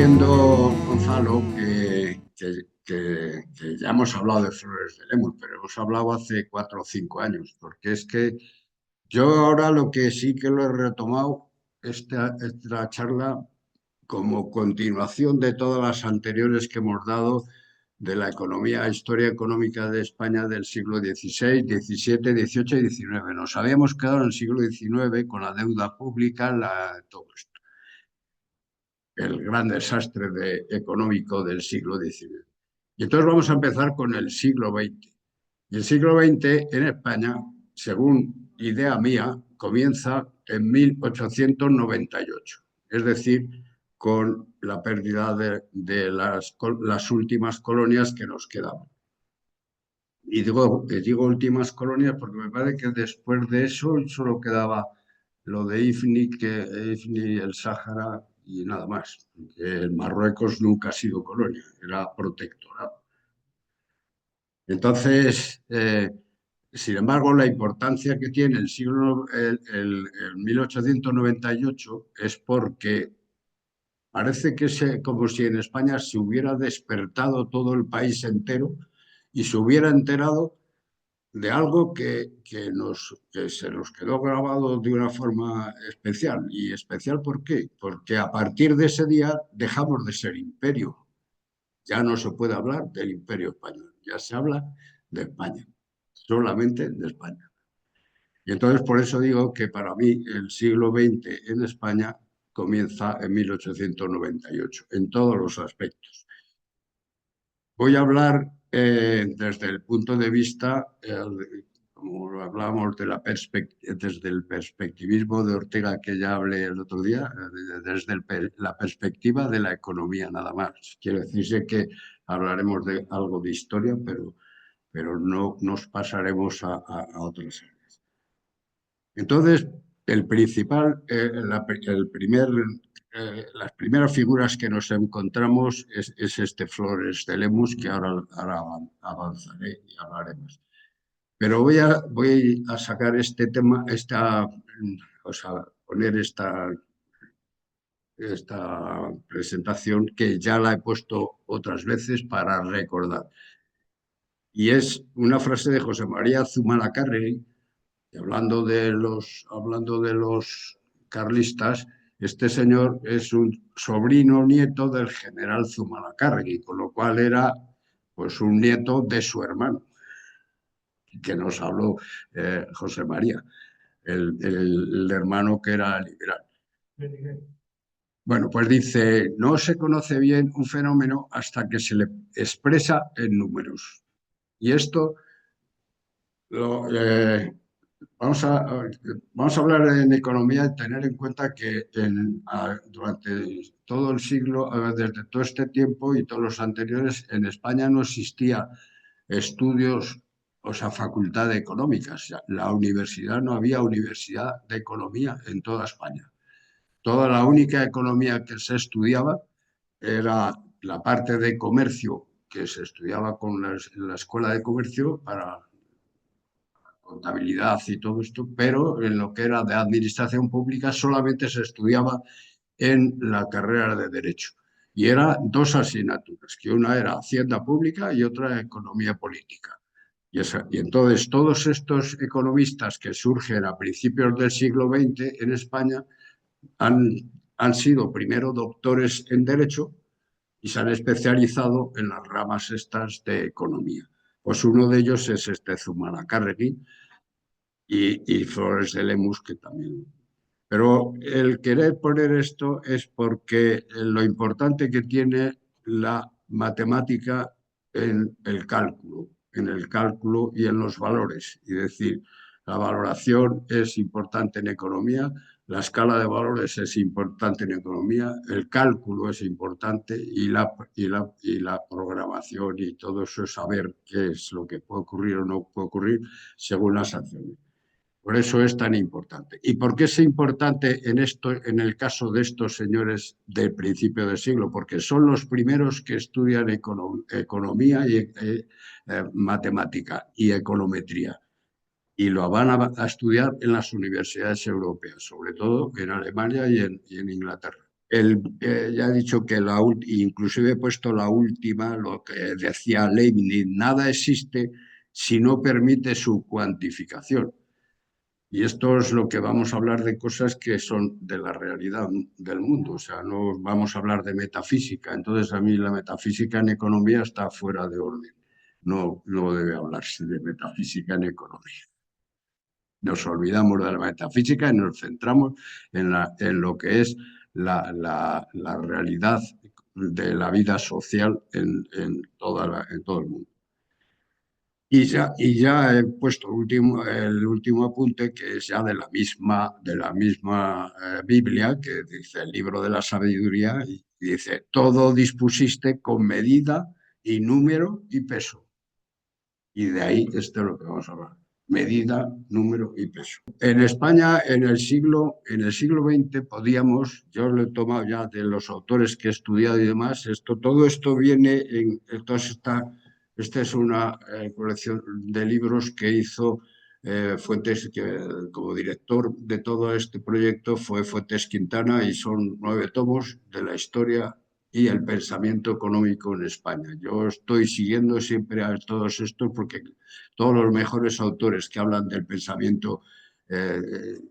viendo, Gonzalo, que ya hemos hablado de Flores de Lemus, pero hemos hablado hace 4 o 5 años, porque es que yo ahora lo que sí que lo he retomado, esta charla, como continuación de todas las anteriores que hemos dado de la economía, historia económica de España del siglo XVI, XVII, XVIII y XIX. Nos habíamos quedado en el siglo XIX con la deuda pública, todo esto, el gran desastre económico del siglo XIX. Y entonces vamos a empezar con el siglo XX. Y el siglo XX en España, según idea mía, comienza en 1898, es decir, con la pérdida de las últimas colonias que nos quedaban. Y digo últimas colonias porque me parece que después de eso solo quedaba lo de Ifni, el Sáhara y nada más. El Marruecos nunca ha sido colonia, era protectorado. Entonces, sin embargo, la importancia que tiene el 1898 es porque parece que como si en España se hubiera despertado todo el país entero y se hubiera enterado de algo que se nos quedó grabado de una forma especial. ¿Y especial por qué? Porque a partir de ese día dejamos de ser imperio. Ya no se puede hablar del imperio español, ya se habla de España, solamente de España. Y entonces por eso digo que para mí el siglo XX en España comienza en 1898, en todos los aspectos. Voy a hablar desde el punto de vista, como lo hablábamos desde el perspectivismo de Ortega, que ya hablé el otro día, desde la perspectiva de la economía nada más. Quiere decirse que hablaremos de algo de historia, pero no nos pasaremos a otras áreas. Entonces, el principal, las primeras figuras que nos encontramos es este Flores de Lemus, que ahora avanzaré y hablaremos. Pero voy a sacar este tema, o sea, poner esta presentación que ya la he puesto otras veces para recordar. Y es una frase de José María Zumalacárregui, y hablando de los carlistas, este señor es un sobrino nieto del general Zumalacárregui, con lo cual era pues un nieto de su hermano, que nos habló José María, el hermano que era liberal. Bueno, pues dice, no se conoce bien un fenómeno hasta que se le expresa en números. Y esto lo, Vamos vamos a hablar en economía y tener en cuenta que durante todo el siglo, desde todo este tiempo y todos los anteriores, en España no existía estudios, o sea, facultad de económicas. La universidad, no había universidad de economía en toda España. Toda la única economía que se estudiaba era la parte de comercio que se estudiaba con la escuela de comercio para contabilidad y todo esto, pero en lo que era de administración pública solamente se estudiaba en la carrera de Derecho. Y eran dos asignaturas, que una era Hacienda Pública y otra Economía Política. Y entonces todos estos economistas que surgen a principios del siglo XX en España han, han sido primero doctores en Derecho y se han especializado en las ramas estas de economía. Pues uno de ellos es este Zumalacárregui, y Flores de Lemus, que también. Pero el querer poner esto es porque lo importante que tiene la matemática en el cálculo y en los valores. Es decir, la valoración es importante en economía, la escala de valores es importante en economía, el cálculo es importante y la programación y todo eso es saber qué es lo que puede ocurrir o no puede ocurrir según las acciones. Por eso es tan importante. ¿Y por qué es importante en el caso de estos señores del principio del siglo? Porque son los primeros que estudian economía y matemática y econometría. Y lo van a estudiar en las universidades europeas, sobre todo en Alemania y en Inglaterra. Ya he dicho que inclusive he puesto la última, lo que decía Leibniz, nada existe si no permite su cuantificación. Y esto es lo que vamos a hablar de cosas que son de la realidad del mundo, o sea, no vamos a hablar de metafísica. Entonces, a mí la metafísica en economía está fuera de orden. No, no debe hablarse de metafísica en economía. Nos olvidamos de la metafísica y nos centramos en lo que es la realidad de la vida social en todo el mundo. Y ya he puesto el último apunte, que es ya de la misma Biblia, que dice el libro de la sabiduría, y dice, todo dispusiste con medida y número y peso. Y de ahí esto es lo que vamos a hablar. Medida, número y peso. En España, en el siglo XX, yo lo he tomado ya de los autores que he estudiado y demás, todo esto viene esta es una colección de libros que hizo Fuentes, que como director de todo este proyecto fue Fuentes Quintana, y son 9 tomos de la historia y el pensamiento económico en España. Yo estoy siguiendo siempre a todos estos porque todos los mejores autores que hablan del pensamiento del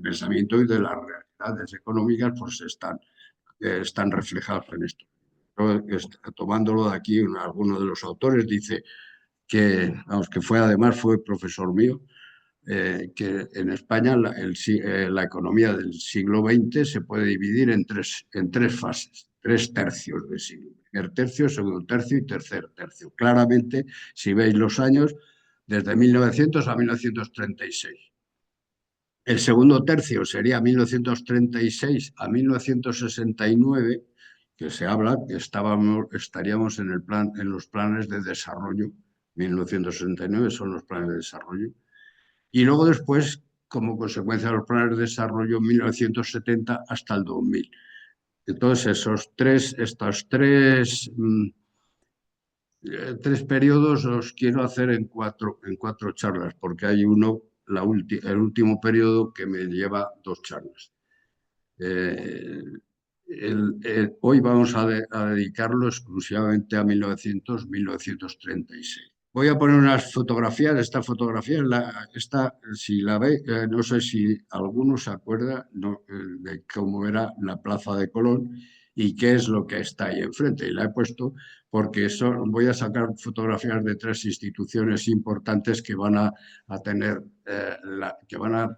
pensamiento y de las realidades económicas pues están reflejados en esto. Tomándolo de aquí, alguno de los autores dice que, vamos, que además fue profesor mío, que en España la economía del siglo XX se puede dividir en tres fases, 3 tercios del siglo. Primer tercio, segundo tercio y tercer tercio. Claramente, si veis los años, desde 1900 a 1936. El segundo tercio sería 1936 a 1969, que se habla que estaríamos en los planes de desarrollo. 1969 son los planes de desarrollo. Y luego después, como consecuencia de los planes de desarrollo, 1970 hasta el 2000. Entonces, estos tres periodos los quiero hacer en cuatro charlas, porque hay el último periodo que me lleva 2 charlas. Eh, Hoy vamos a dedicarlo exclusivamente a 1900-1936. Voy a poner unas fotografías. Esta fotografía, si la ve, no sé si alguno se acuerda, no, de cómo era la Plaza de Colón y qué es lo que está ahí enfrente. Y la he puesto porque voy a sacar fotografías de 3 instituciones importantes que van a tener,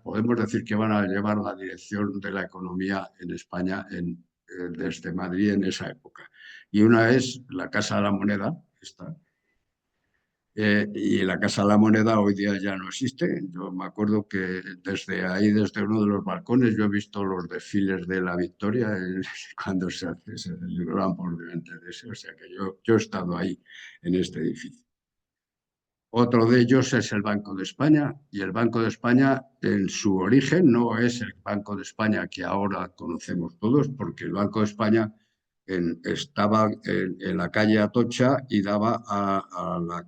podemos decir que van a llevar la dirección de la economía en España desde Madrid en esa época. Y una es la Casa de la Moneda, esta, y la Casa de la Moneda hoy día ya no existe. Yo me acuerdo que desde uno de los balcones, yo he visto los desfiles de la Victoria cuando se celebraban por delante de ese. O sea que yo he estado ahí en este edificio. Otro de ellos es el Banco de España, y el Banco de España en su origen no es el Banco de España que ahora conocemos todos, porque el Banco de España estaba en la calle Atocha y daba a la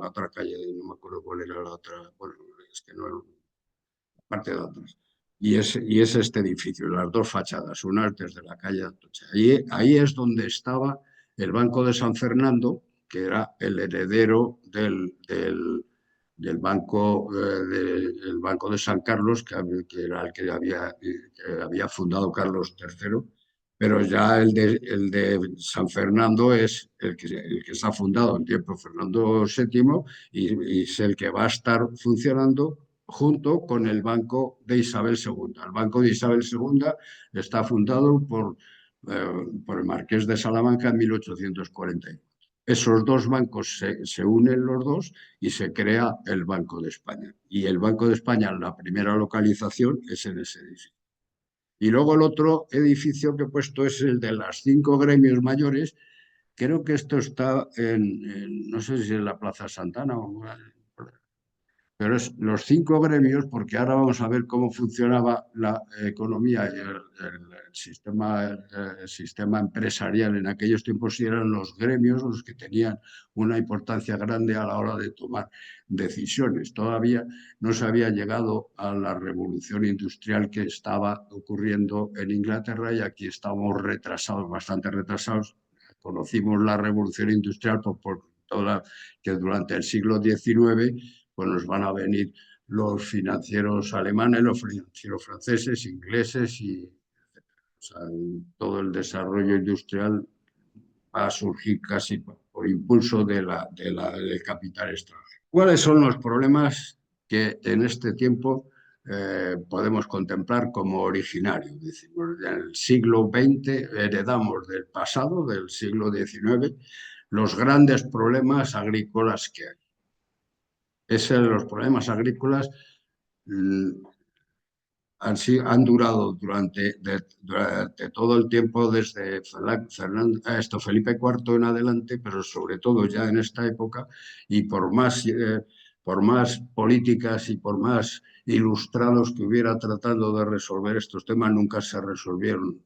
otra calle, no me acuerdo cuál era la otra, bueno, es que no era la parte de atrás. Y es este edificio, las dos fachadas, una es desde la calle Atocha. Ahí es donde estaba el Banco de San Fernando, que era el heredero del Banco de San Carlos, que era el que había fundado Carlos III, pero ya el de San Fernando es el que se ha fundado en tiempo Fernando VII, y es el que va a estar funcionando junto con el Banco de Isabel II. El Banco de Isabel II está fundado por el Marqués de Salamanca en 1840. Esos dos bancos se unen los dos y se crea el Banco de España. Y el Banco de España, la primera localización es en ese edificio. Y luego el otro edificio que he puesto es el de las 5 gremios mayores. Creo que esto está no sé si es la Plaza Santana o Pero es los 5 gremios, porque ahora vamos a ver cómo funcionaba la economía y el sistema empresarial en aquellos tiempos, y eran los gremios los que tenían una importancia grande a la hora de tomar decisiones. Todavía no se había llegado a la revolución industrial que estaba ocurriendo en Inglaterra, y aquí estamos retrasados, bastante retrasados. Conocimos la revolución industrial por toda, que durante el siglo XIX pues nos van a venir los financieros alemanes, los financieros franceses, ingleses, y o sea, todo el desarrollo industrial va a surgir casi por impulso del capital extranjero. ¿Cuáles son los problemas que en este tiempo podemos contemplar como originarios? Decimos, en el siglo XX heredamos del pasado, del siglo XIX, los grandes problemas agrícolas que hay. Los problemas agrícolas mm, han durado durante todo el tiempo desde Felipe IV en adelante, pero sobre todo ya en esta época, y por más políticas y por más ilustrados que hubiera tratando de resolver estos temas, nunca se resolvieron.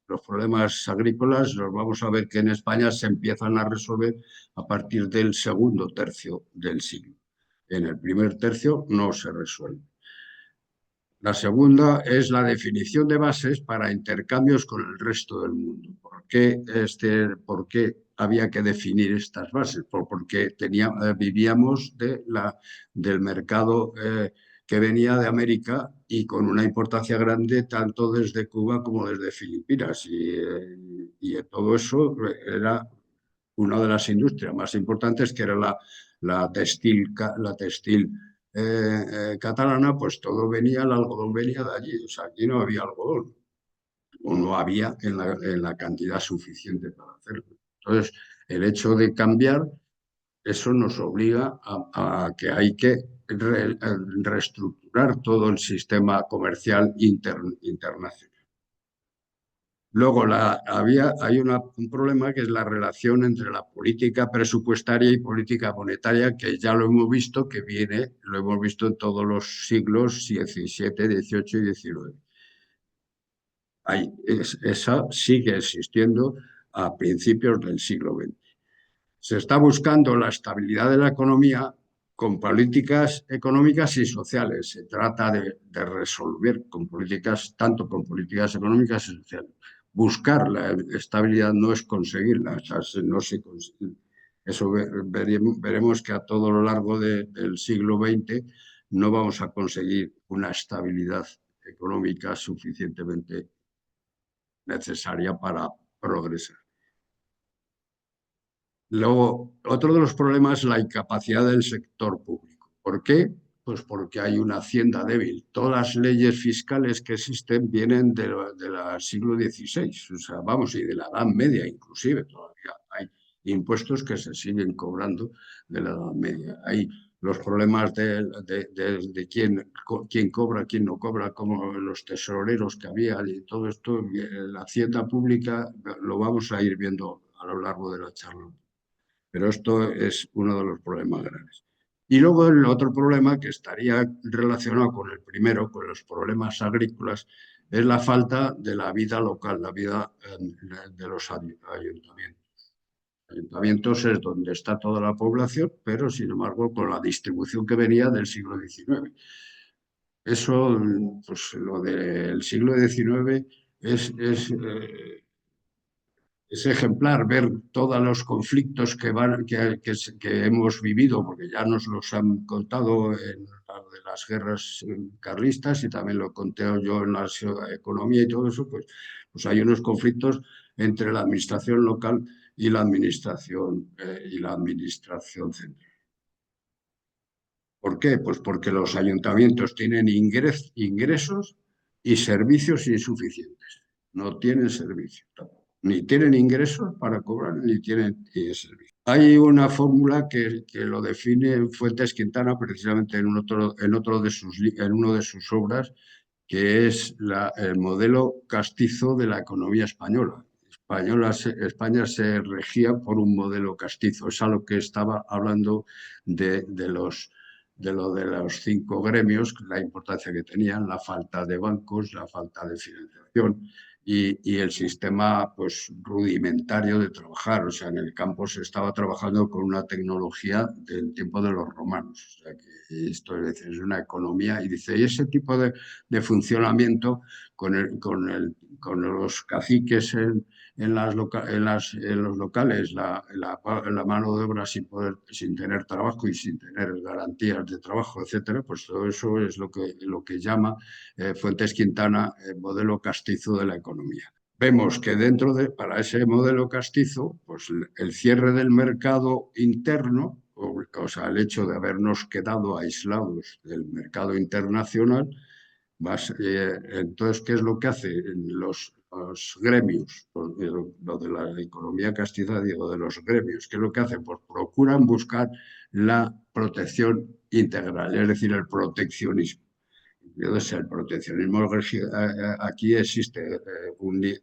Los problemas agrícolas los vamos a ver que en España se empiezan a resolver a partir del segundo tercio del siglo. En el primer tercio no se resuelve. La segunda es la definición de bases para intercambios con el resto del mundo. ¿Por qué había que definir estas bases? Porque vivíamos del mercado que venía de América, y con una importancia grande tanto desde Cuba como desde Filipinas. Y todo eso era una de las industrias más importantes, que era la textil catalana. Pues todo venía, el algodón venía de allí. O sea, aquí no había algodón, o no había en la cantidad suficiente para hacerlo. Entonces, el hecho de cambiar eso nos obliga a que hay que reestructurar todo el sistema comercial internacional. Luego hay un problema, que es la relación entre la política presupuestaria y política monetaria, que ya lo hemos visto, lo hemos visto en todos los siglos XVII, XVIII y XIX. Esa sigue existiendo a principios del siglo XX. Se está buscando la estabilidad de la economía con políticas económicas y sociales. Se trata de resolver tanto con políticas económicas y sociales. Buscar la estabilidad no es conseguirla. O sea, no se consigue. Eso veremos que a todo lo largo del siglo XX no vamos a conseguir una estabilidad económica suficientemente necesaria para progresar. Luego, otro de los problemas es la incapacidad del sector público. ¿Por qué? Pues porque hay una hacienda débil. Todas las leyes fiscales que existen vienen del siglo XVI, o sea, vamos, y de la Edad Media inclusive. Todavía hay impuestos que se siguen cobrando de la Edad Media. Hay los problemas de quién cobra, quién no cobra, como los tesoreros que había, y todo esto. La hacienda pública lo vamos a ir viendo a lo largo de la charla. Pero esto es uno de los problemas grandes. Y luego el otro problema, que estaría relacionado con el primero, con los problemas agrícolas, es la falta de la vida local, la vida de los ayuntamientos. Ayuntamientos es donde está toda la población, pero sin embargo con la distribución que venía del siglo XIX. Eso, pues lo del siglo XIX es ejemplar, ver todos los conflictos que hemos vivido, porque ya nos los han contado en de las guerras carlistas, y también lo conté yo en la economía y todo eso. Pues hay unos conflictos entre la administración local y la administración central. ¿Por qué? Pues porque los ayuntamientos tienen ingresos y servicios insuficientes. No tienen servicios tampoco. Ni tienen ingresos para cobrar, ni tienen servicios. Hay una fórmula que lo define Fuentes Quintana, precisamente en una de sus obras, que es el modelo castizo de la economía española. España se regía por un modelo castizo. Es a lo que estaba hablando de los de lo de los 5 gremios, la importancia que tenían, la falta de bancos, la falta de financiación y el sistema pues rudimentario de trabajar. O sea, en el campo se estaba trabajando con una tecnología del tiempo de los romanos. O sea, que esto es una economía y dice, y ese tipo de funcionamiento con los caciques en los locales, la mano de obra sin tener trabajo y sin tener garantías de trabajo, etcétera, pues todo eso es lo que llama Fuentes Quintana modelo castizo de la economía. Vemos que para ese modelo castizo, pues el cierre del mercado interno, o sea, el hecho de habernos quedado aislados del mercado internacional, entonces, ¿qué es lo que hacen los gremios? Lo de la economía castiza, digo, de los gremios, ¿qué es lo que hacen? Pues procuran buscar la protección integral, es decir, el proteccionismo. Entonces, el proteccionismo aquí existe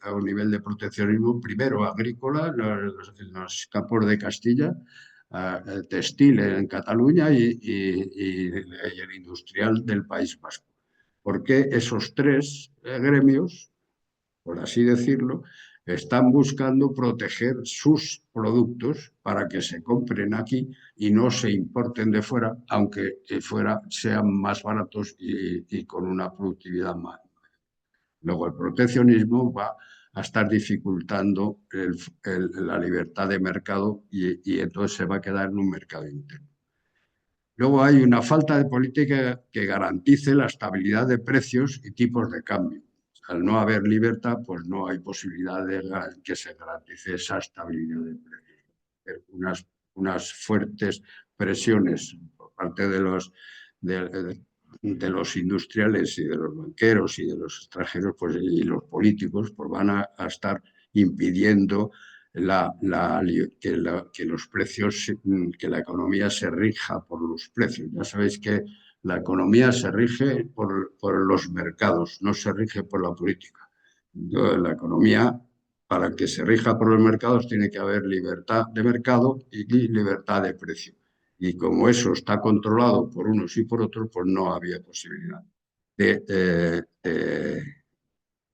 a un nivel de proteccionismo, primero agrícola en los campos de Castilla, textil en Cataluña y el industrial del País Vasco. Porque esos tres gremios, por así decirlo, están buscando proteger sus productos para que se compren aquí y no se importen de fuera, aunque fuera sean más baratos y con una productividad más. Luego, el proteccionismo va a estar dificultando la libertad de mercado y entonces se va a quedar en un mercado interno. Luego hay una falta de política que garantice la estabilidad de precios y tipos de cambio. Al no haber libertad, pues no hay posibilidad de que se garantice esa estabilidad de precios. Unas fuertes presiones por parte de los industriales y de los banqueros y de los extranjeros pues, y los políticos pues van a estar impidiendo que los precios, que la economía se rija por los precios. Ya sabéis que la economía se rige por los mercados, no se rige por la política. Entonces, la economía, para que se rija por los mercados, tiene que haber libertad de mercado y libertad de precio. Y como eso está controlado por unos y por otros, pues no había posibilidad de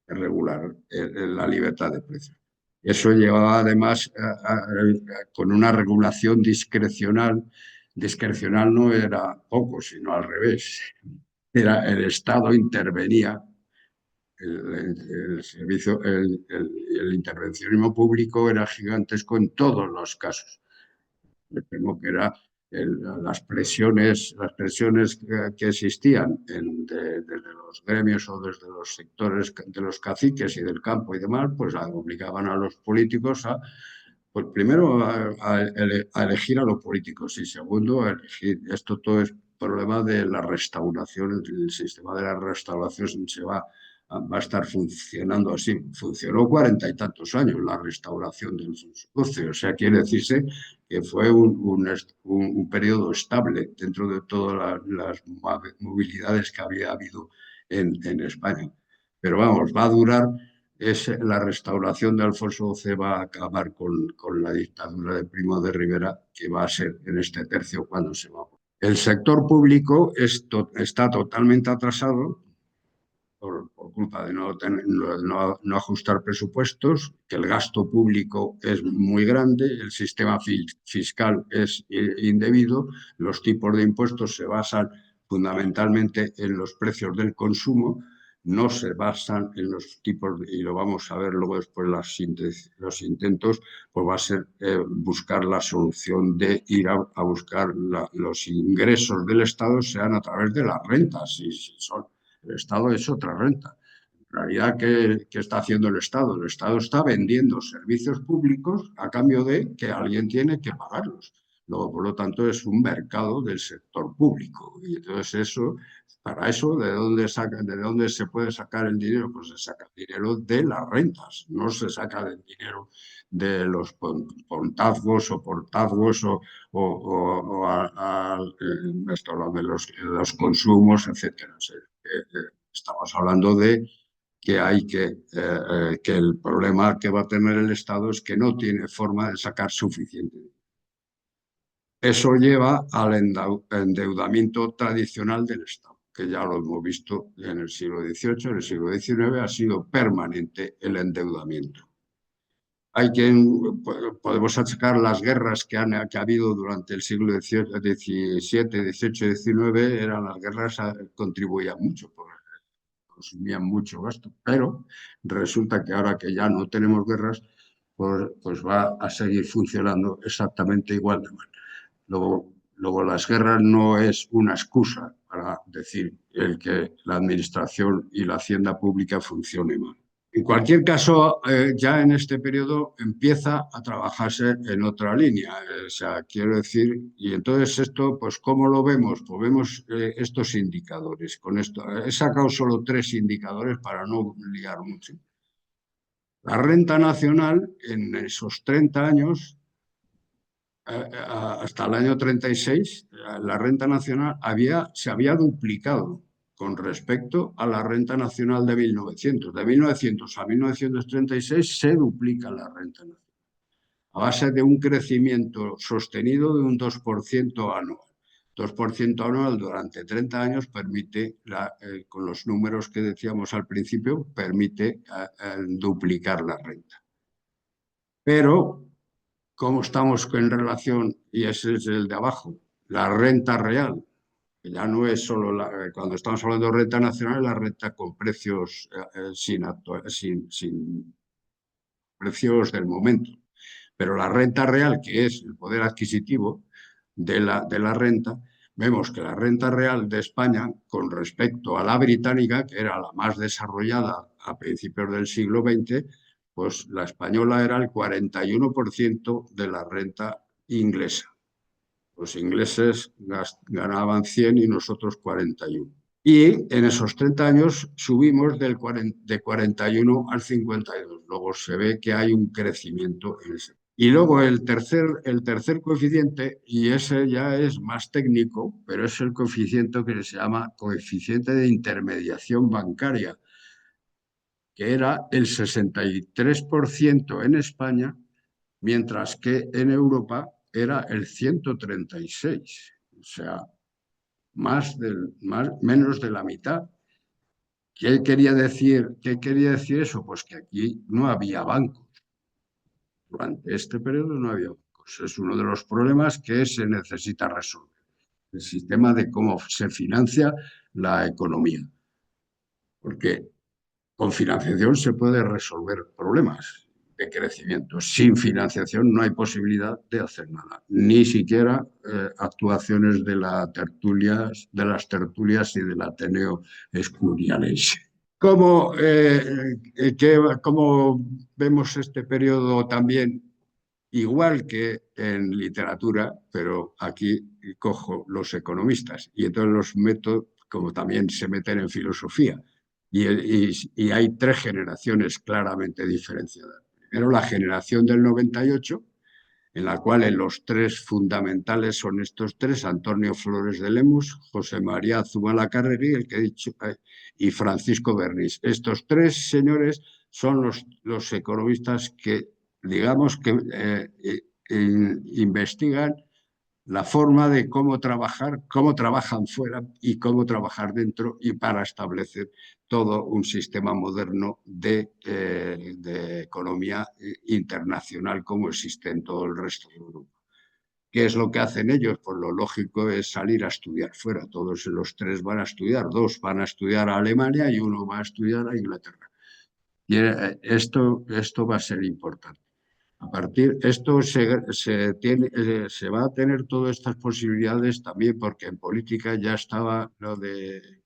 regular la libertad de precios. Eso llevaba además con una regulación discrecional. Discrecional no era poco, sino al revés. Era el Estado intervenía, el servicio, el intervencionismo público era gigantesco en todos los casos. Me temo que era las presiones que existían desde los gremios o desde los sectores de los caciques y del campo y demás, pues obligaban a los políticos pues primero a elegir a los políticos y segundo a elegir. Esto todo es problema de la restauración, el sistema de la restauración va a estar funcionando así. Funcionó 40 y tantos años la restauración del socio, o sea, quiere decirse que fue un periodo estable dentro de todas las movilidades que había habido en España. Pero vamos, va a durar, la restauración de Alfonso XII va a acabar con la dictadura de Primo de Rivera, que va a ser en este tercio cuando se va. El sector público está totalmente atrasado por culpa de no ajustar presupuestos, que el gasto público es muy grande, el sistema fiscal es indebido, los tipos de impuestos se basan fundamentalmente en los precios del consumo, no se basan en los tipos, y lo vamos a ver luego después los intentos, pues va a ser buscar la solución de ir a buscar los ingresos del Estado sean a través de las rentas, si son el Estado es otra renta. En realidad, ¿qué está haciendo el Estado? El Estado está vendiendo servicios públicos a cambio de que alguien tiene que pagarlos. Luego, por lo tanto, es un mercado del sector público. Y entonces para eso, ¿de dónde se puede sacar el dinero? Pues se saca el dinero de las rentas, no se saca el dinero de los pontazgos o portazgos esto, de los consumos, etcétera. Estamos hablando de que el problema que va a tener el Estado es que no tiene forma de sacar suficiente. eso lleva al endeudamiento tradicional del Estado, que ya lo hemos visto en el siglo XVIII, en el siglo XIX ha sido permanente el endeudamiento. Hay quien, podemos sacar las guerras que ha habido durante el siglo XVII, XVIII, XIX, eran las guerras, contribuían mucho, porque consumían mucho gasto, pero resulta que ahora que ya no tenemos guerras, pues va a seguir funcionando exactamente igual de mal. Luego, las guerras no es una excusa para decir el que la administración y la hacienda pública funcione mal. En cualquier caso, ya en este periodo empieza a trabajarse en otra línea. O sea, quiero decir, y entonces esto, pues, ¿cómo lo vemos? Pues vemos estos indicadores. Con esto, he sacado solo 3 indicadores para no liar mucho. La renta nacional en esos 30 años hasta el año 36, la renta nacional se había duplicado con respecto a la renta nacional de 1900. De 1900 a 1936 se duplica la renta nacional, a base de un crecimiento sostenido de un 2% anual. 2% anual durante 30 años permite, con los números que decíamos al principio, permite duplicar la renta. Pero cómo estamos en relación, y ese es el de abajo, la renta real, que ya no es solo cuando estamos hablando de renta nacional, la renta con precios sin precios del momento. Pero la renta real, que es el poder adquisitivo de la renta, vemos que la renta real de España, con respecto a la británica, que era la más desarrollada a principios del siglo XX, pues la española era el 41% de la renta inglesa. Los ingleses ganaban 100 y nosotros 41. Y en esos 30 años subimos de 41 al 52. Luego se ve que hay un crecimiento en ese. Y luego el tercer coeficiente, y ese ya es más técnico, pero es el coeficiente que se llama coeficiente de intermediación bancaria, que era el 63% en España, mientras que en Europa era el 136. O sea, menos de la mitad. ¿Qué quería decir eso? Pues que aquí no había bancos. Durante este periodo no había bancos. Es uno de los problemas que se necesita resolver. El sistema de cómo se financia la economía. Porque con financiación se puede resolver problemas de crecimiento. Sin financiación no hay posibilidad de hacer nada, ni siquiera actuaciones de las tertulias y del Ateneo Escurialense. ¿Cómo vemos este periodo también? Igual que en literatura, pero aquí cojo los economistas y entonces los meto como también se meten en filosofía. Y hay 3 generaciones claramente diferenciadas. Primero, la generación del 98, en la cual los 3 fundamentales son estos 3: Antonio Flores de Lemus, José María Zumalacárregui, el que he dicho, y Francisco Bernís. Estos 3 señores son los economistas que, digamos, que investigan la forma de cómo trabajar, cómo trabajan fuera y cómo trabajar dentro, y para establecer todo un sistema moderno de economía internacional como existe en todo el resto de Europa. ¿Qué es lo que hacen ellos? Pues lo lógico es salir a estudiar fuera. Todos los 3 van a estudiar, 2 van a estudiar a Alemania y 1 va a estudiar a Inglaterra. Y esto va a ser importante. A partir, esto se va a tener todas estas posibilidades también porque en política ya estaba lo de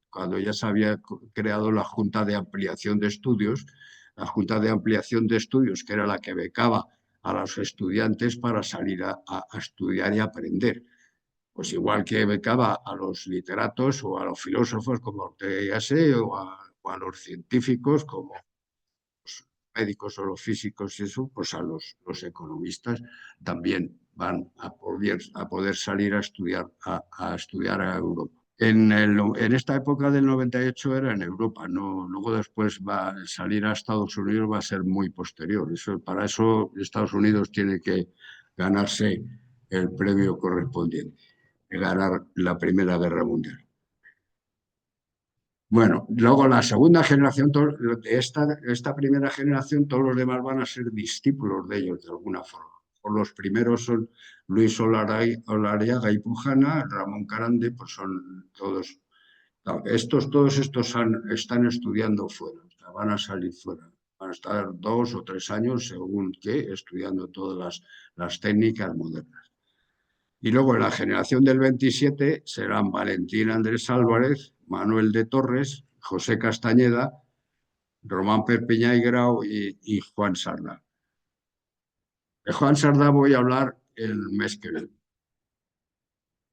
cuando ya se había creado la Junta de Ampliación de Estudios, la Junta de Ampliación de Estudios, que era la que becaba a los estudiantes para salir a estudiar y aprender. Pues igual que becaba a los literatos o a los filósofos como Ortega y Gasset o a los científicos como médicos o los físicos y eso, pues a los economistas también van a poder salir a estudiar a Europa. En esta época del 98 era en Europa, no, luego después salir a Estados Unidos va a ser muy posterior. Para eso Estados Unidos tiene que ganarse el premio correspondiente, ganar la Primera Guerra Mundial. Bueno, luego la segunda generación, esta primera generación, todos los demás van a ser discípulos de ellos de alguna forma. Los primeros son Luis Olariaga y Pujana, Ramón Carande, pues son todos. Todos estos están estudiando fuera, o sea, van a salir fuera. Van a estar 2 o 3 años, según qué, estudiando todas las técnicas modernas. Y luego en la generación del 27 serán Valentín Andrés Álvarez, Manuel de Torres, José Castañeda, Román Perpiñá y Grau y Juan Sardá. De Juan Sardá voy a hablar el mes que viene,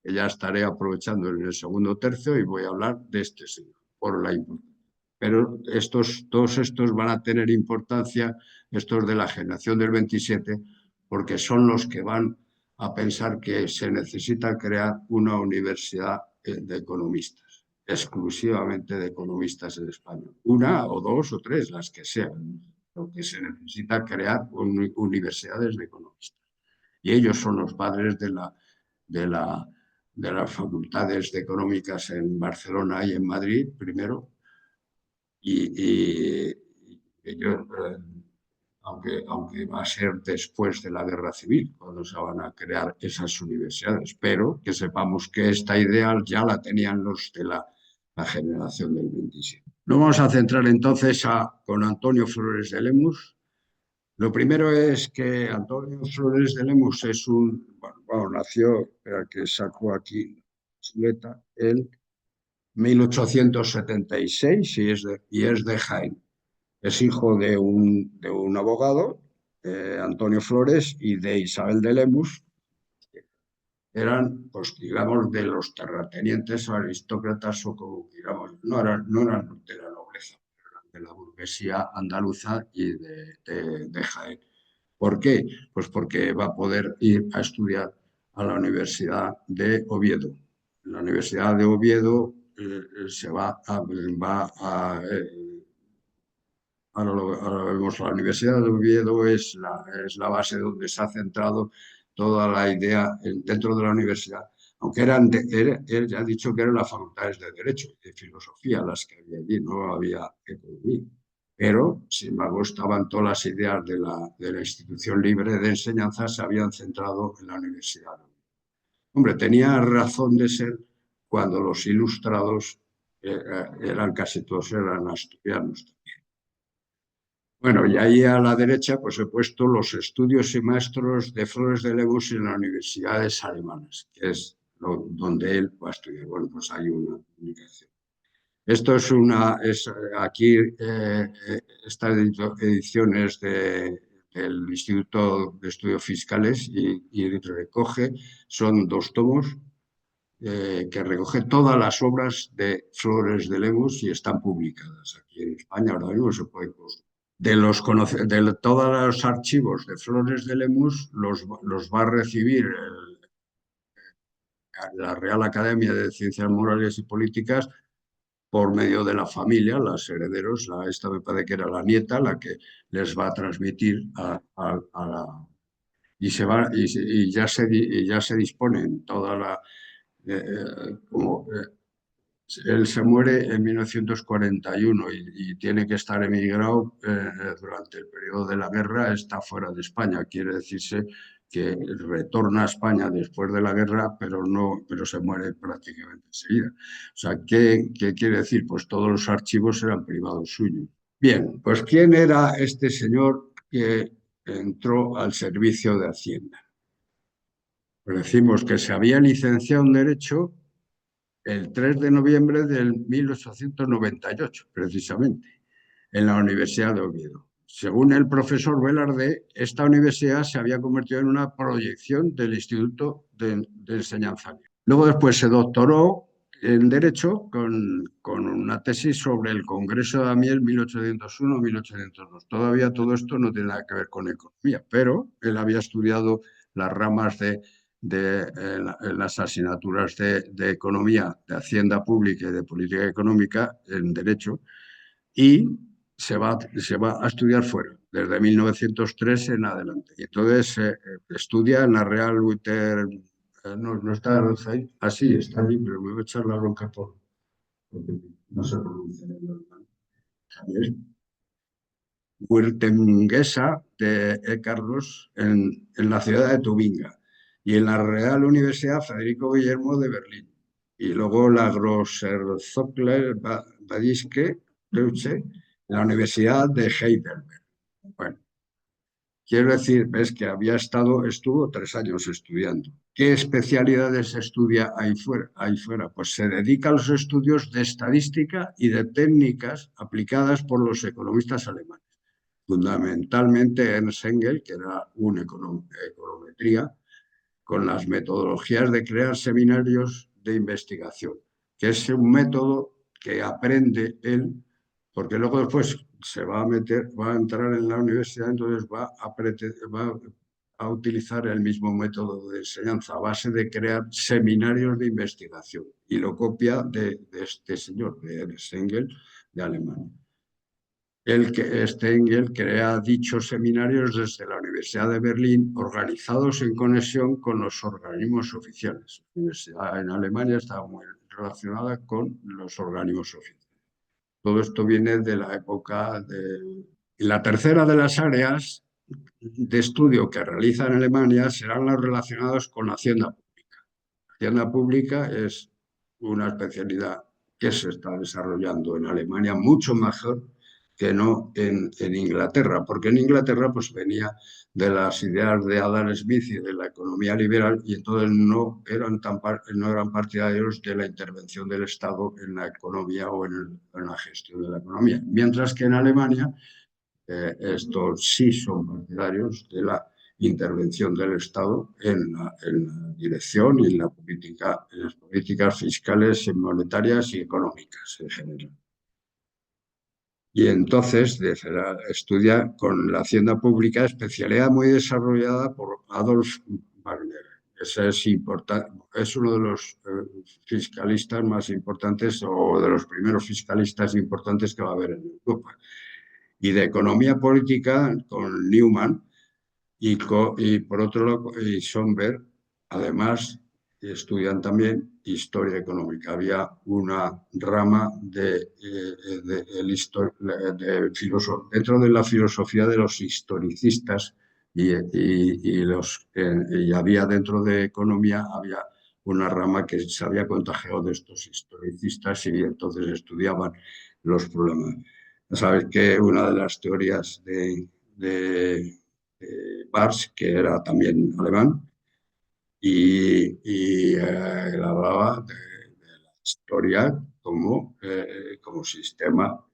que ya estaré aprovechando en el segundo tercio y voy a hablar de este señor, por la importancia. Pero todos estos van a tener importancia, estos de la generación del 27, porque son los que van a pensar que se necesita crear una universidad de economistas, exclusivamente de economistas en España. Una o dos o tres, las que sean. Lo que se necesita crear universidades de economistas. Y ellos son los padres de la, de las facultades de económicas en Barcelona y en Madrid, primero, y ellos, aunque va a ser después de la guerra civil, cuando se van a crear esas universidades, pero que sepamos que esta idea ya la tenían los de la generación del 27. Nos vamos a centrar entonces con Antonio Flores de Lemus. Lo primero es que Antonio Flores de Lemus es nació, espera que saco aquí la chuleta, en 1876 y es de Jaén. Es hijo de un abogado, Antonio Flores, y de Isabel de Lemus. Eran, pues, digamos, de los terratenientes o aristócratas, o como digamos, no eran de la nobleza, eran de la burguesía andaluza y de Jaén. ¿Por qué? Pues porque va a poder ir a estudiar a la Universidad de Oviedo. En la Universidad de Oviedo se ahora vemos, la Universidad de Oviedo es la base donde se ha centrado toda la idea dentro de la universidad, aunque él ya ha dicho que eran las facultades de Derecho y de Filosofía las que había allí, no había Economía. Pero, sin embargo, estaban todas las ideas de la institución libre de enseñanza, se habían centrado en la universidad. Hombre, tenía razón de ser cuando los ilustrados casi todos eran asturianos. Bueno, y ahí a la derecha pues he puesto los estudios y maestros de Flores de Lemus en las universidades alemanas, que es donde él va a estudiar. Bueno, pues hay una comunicación. Esto aquí, esta edición es del Instituto de Estudios Fiscales y recoge, son 2 tomos que recoge todas las obras de Flores de Lemus y están publicadas aquí en España. Ahora mismo se puede consultar. De todos los archivos de Flores de Lemus los va a recibir la Real Academia de Ciencias Morales y Políticas por medio de la familia, los herederos. Esta me parece que era la nieta la que les va a transmitir a la... Y ya se disponen toda la... como él se muere en 1941 y tiene que estar emigrado durante el periodo de la guerra, está fuera de España. Quiere decirse que retorna a España después de la guerra, pero se muere prácticamente enseguida. O sea, ¿qué quiere decir? Pues todos los archivos eran privados suyos. Bien, pues ¿quién era este señor que entró al servicio de Hacienda? Pues decimos que se había licenciado en Derecho el 3 de noviembre del 1898, precisamente, en la Universidad de Oviedo. Según el profesor Velarde, esta universidad se había convertido en una proyección del Instituto de Enseñanza. Luego después se doctoró en Derecho con una tesis sobre el Congreso de Amiens 1801-1802. Todavía todo esto no tiene nada que ver con economía, pero él había estudiado las ramas en las asignaturas de economía, de hacienda pública y de política económica en Derecho, y se va a estudiar fuera. desde 1903 en adelante. Y entonces estudia en la Real no, no está ahí. Ah, sí, está allí, pero me voy a echar la bronca porque no se pronuncia en alemán. Es Württembergesa de Carlos en la ciudad de Tubinga y en la Real Universidad Federico Guillermo de Berlín. Y luego la Großerzogler Badische Deutsche en la Universidad de Heidelberg. Bueno, quiero decir, ves que estuvo 3 años estudiando. ¿Qué especialidades estudia ahí fuera? Ahí fuera, pues se dedica a los estudios de estadística y de técnicas aplicadas por los economistas alemanes, fundamentalmente Ernst Engel, que era un econometría, con las metodologías de crear seminarios de investigación, que es un método que aprende él, porque luego después se va a meter, va a entrar en la universidad, entonces va a utilizar el mismo método de enseñanza a base de crear seminarios de investigación y lo copia de este señor, de Ernst Engel, de Alemania. Engel crea dichos seminarios desde la Universidad de Berlín, organizados en conexión con los organismos oficiales. La universidad en Alemania estaba muy relacionada con los organismos oficiales. Todo esto viene de la época de... Y la tercera de las áreas de estudio que realiza en Alemania serán las relacionadas con la hacienda. Hacienda pública es una especialidad que se está desarrollando en Alemania mucho mejor que no en Inglaterra, porque en Inglaterra pues venía de las ideas de Adam Smith y de la economía liberal y entonces no eran partidarios de la intervención del Estado en la economía o en la gestión de la economía. Mientras que en Alemania estos sí son partidarios de la intervención del Estado en la dirección y en las políticas fiscales, monetarias y económicas en general. Y entonces estudia con la Hacienda Pública, especialidad muy desarrollada por Adolf Wagner. Ese es uno de los fiscalistas más importantes o de los primeros fiscalistas importantes que va a haber en Europa. Y de economía política con Newman y por otro lado y Schomburg, además estudian también historia económica. Había una rama dentro de la filosofía de los historicistas y había dentro de economía había una rama que se había contagiado de estos historicistas y entonces estudiaban los problemas. Sabes que una de las teorías de Barthes, que era también alemán, y él hablaba de la historia como sistema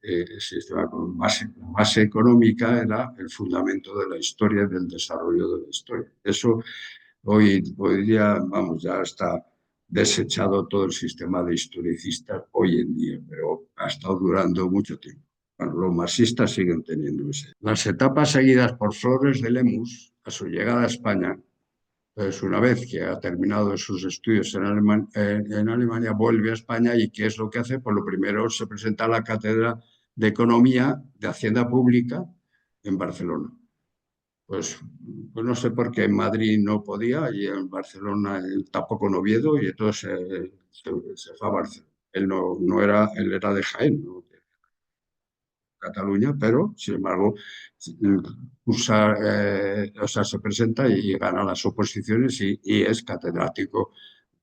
con base. La base económica era el fundamento de la historia y del desarrollo de la historia. Eso hoy día, vamos, ya está desechado todo el sistema de historicistas hoy en día, pero ha estado durando mucho tiempo. Bueno, los marxistas siguen teniendo ese. Las etapas seguidas por Flores de Lemus a su llegada a España, pues una vez que ha terminado sus estudios en Alemania, vuelve a España y ¿qué es lo que hace? Pues lo primero se presenta a la Cátedra de Economía de Hacienda Pública en Barcelona. Pues no sé por qué en Madrid no podía y en Barcelona tampoco en Oviedo y entonces se fue a Barcelona. Él era de Jaén, ¿no? Cataluña, pero sin embargo o sea, se presenta y gana las oposiciones y es catedrático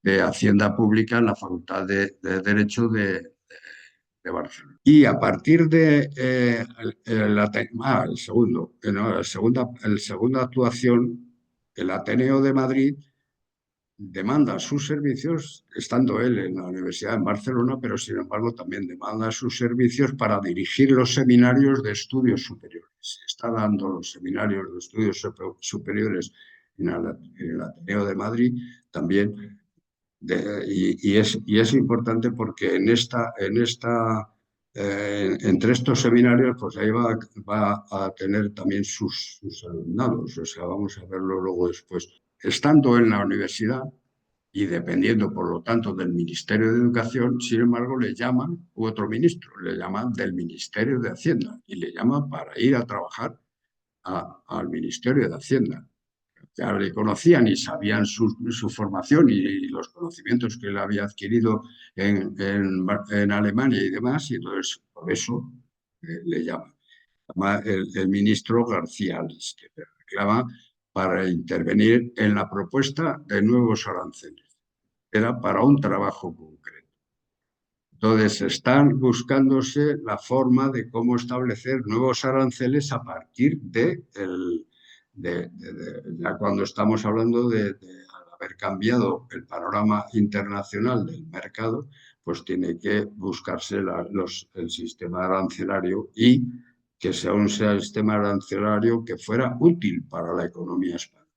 de Hacienda Pública en la Facultad de Derecho de Barcelona. Y a partir de el segundo, no, el segunda actuación, el Ateneo de Madrid demanda sus servicios, estando él en la Universidad de Barcelona, pero sin embargo también demanda sus servicios para dirigir los seminarios de estudios superiores. Está dando los seminarios de estudios superiores en el Ateneo de Madrid también. Y es importante porque entre estos seminarios, pues ahí va a tener también sus alumnados. O sea, vamos a verlo luego después. Estando en la universidad y dependiendo, por lo tanto, del Ministerio de Educación, sin embargo, le llaman, u otro ministro, le llaman del Ministerio de Hacienda y le llaman para ir a trabajar al Ministerio de Hacienda. Ya le conocían y sabían su formación y los conocimientos que él había adquirido en Alemania y demás, y entonces por eso le llama. El ministro García Alís, que le reclama para intervenir en la propuesta de nuevos aranceles. Era para un trabajo concreto. Entonces, están buscándose la forma de cómo establecer nuevos aranceles a partir ya cuando estamos hablando de haber cambiado el panorama internacional del mercado, pues tiene que buscarse el sistema arancelario y que sea un sistema arancelario que fuera útil para la economía española,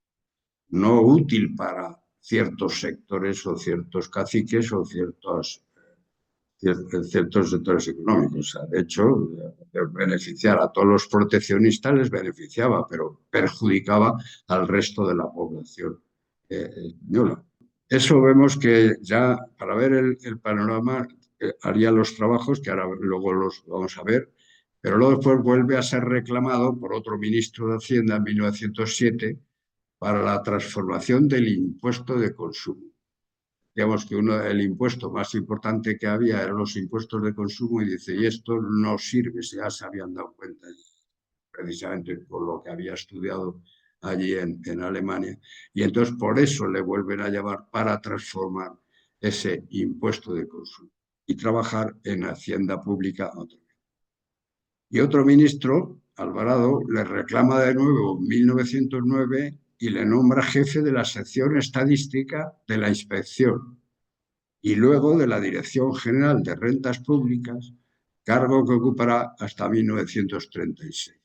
no útil para ciertos sectores o ciertos caciques o ciertos sectores económicos. O sea, de hecho, beneficiar a todos los proteccionistas les beneficiaba, pero perjudicaba al resto de la población española. Eso vemos que ya para ver el panorama haría los trabajos, que ahora luego los vamos a ver, pero luego después vuelve a ser reclamado por otro ministro de Hacienda en 1907 para la transformación del impuesto de consumo. Digamos que el impuesto más importante que había eran los impuestos de consumo y dice, y esto no sirve, ya se habían dado cuenta precisamente por lo que había estudiado allí en Alemania. Y entonces por eso le vuelven a llamar para transformar ese impuesto de consumo y trabajar en Hacienda Pública otra vez. Y otro ministro, Alvarado, le reclama de nuevo en 1909 y le nombra jefe de la sección estadística de la inspección y luego de la Dirección General de Rentas Públicas, cargo que ocupará hasta 1936.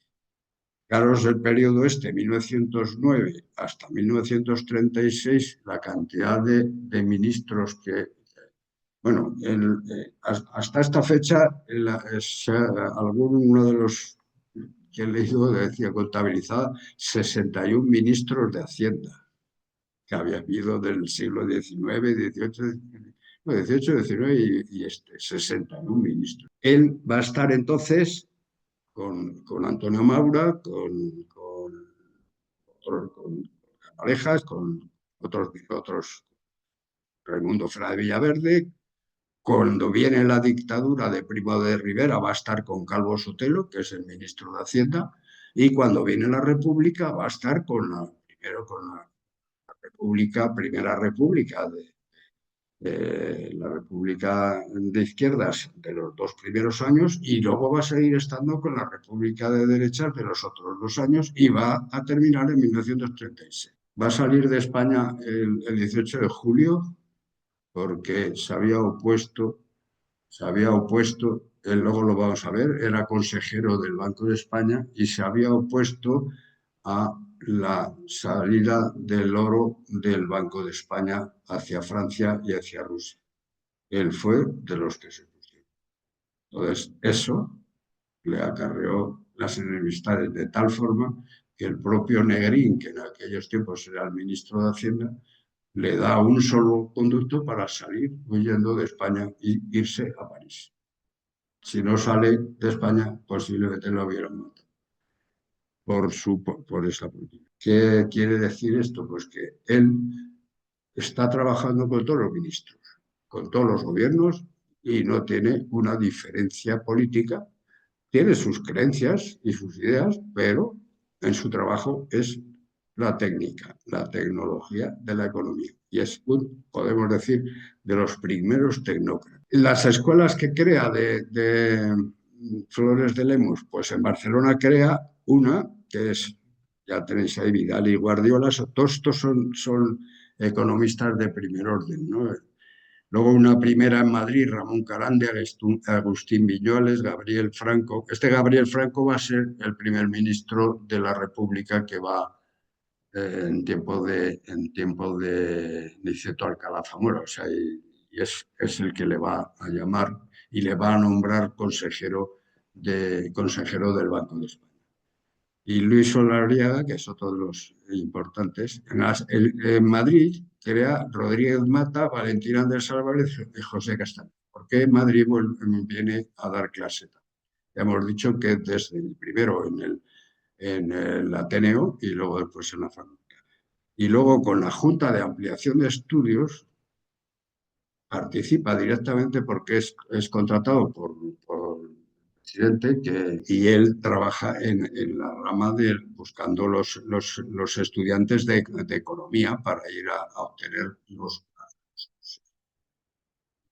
Claro, es el periodo 1909 hasta 1936, la cantidad de ministros que, bueno, hasta esta fecha, alguno de los que he leído decía contabilizada 61 ministros de Hacienda, que había habido del siglo XIX, XVIII, XIX y 61 ministros. Él va a estar entonces con Antonio Maura, con Canalejas, con otros, Raimundo Fra de Villaverde. Cuando viene la dictadura de Primo de Rivera va a estar con Calvo Sotelo, que es el ministro de Hacienda, y cuando viene la República va a estar primero con la Primera República la República de Izquierdas de los 2 primeros años y luego va a seguir estando con la República de Derechas de los otros 2 años y va a terminar en 1936. Va a salir de España el 18 de julio porque luego lo vamos a ver, era consejero del Banco de España y se había opuesto a la salida del oro del Banco de España hacia Francia y hacia Rusia. Él fue de los que se pusieron. Entonces, eso le acarreó las enemistades de tal forma que el propio Negrín, que en aquellos tiempos era el ministro de Hacienda, le da un solo conducto para salir huyendo de España e irse a París. Si no sale de España, posiblemente lo hubieran matado por esa política. ¿Qué quiere decir esto? Pues que él está trabajando con todos los ministros, con todos los gobiernos y no tiene una diferencia política. Tiene sus creencias y sus ideas, pero en su trabajo es la técnica, la tecnología de la economía. Y es, podemos decir, de los primeros tecnócratas. Las escuelas que crea de Flores de Lemos, pues en Barcelona crea una que es, ya tenéis ahí Vidal y Guardiola, todos estos son economistas de primer orden, ¿no? Luego una primera en Madrid, Ramón Carande, Agustín Viñuales, Gabriel Franco. Este Gabriel Franco va a ser el primer ministro de la República que va en tiempo de Niceto Alcalá Zamora. O sea, y es el que le va a llamar y le va a nombrar consejero del Banco de España. Y Luis Solariaga, que es otro de los importantes. En Madrid crea Rodríguez Mata, Valentín Andrés Álvarez y José Castaño. ¿Por qué Madrid viene a dar clase? Ya hemos dicho que desde el primero, en el Ateneo y luego después en la facultad. Y luego con la Junta de Ampliación de Estudios participa directamente porque es contratado por el presidente y él trabaja en la rama de buscando los estudiantes de economía para ir a obtener los.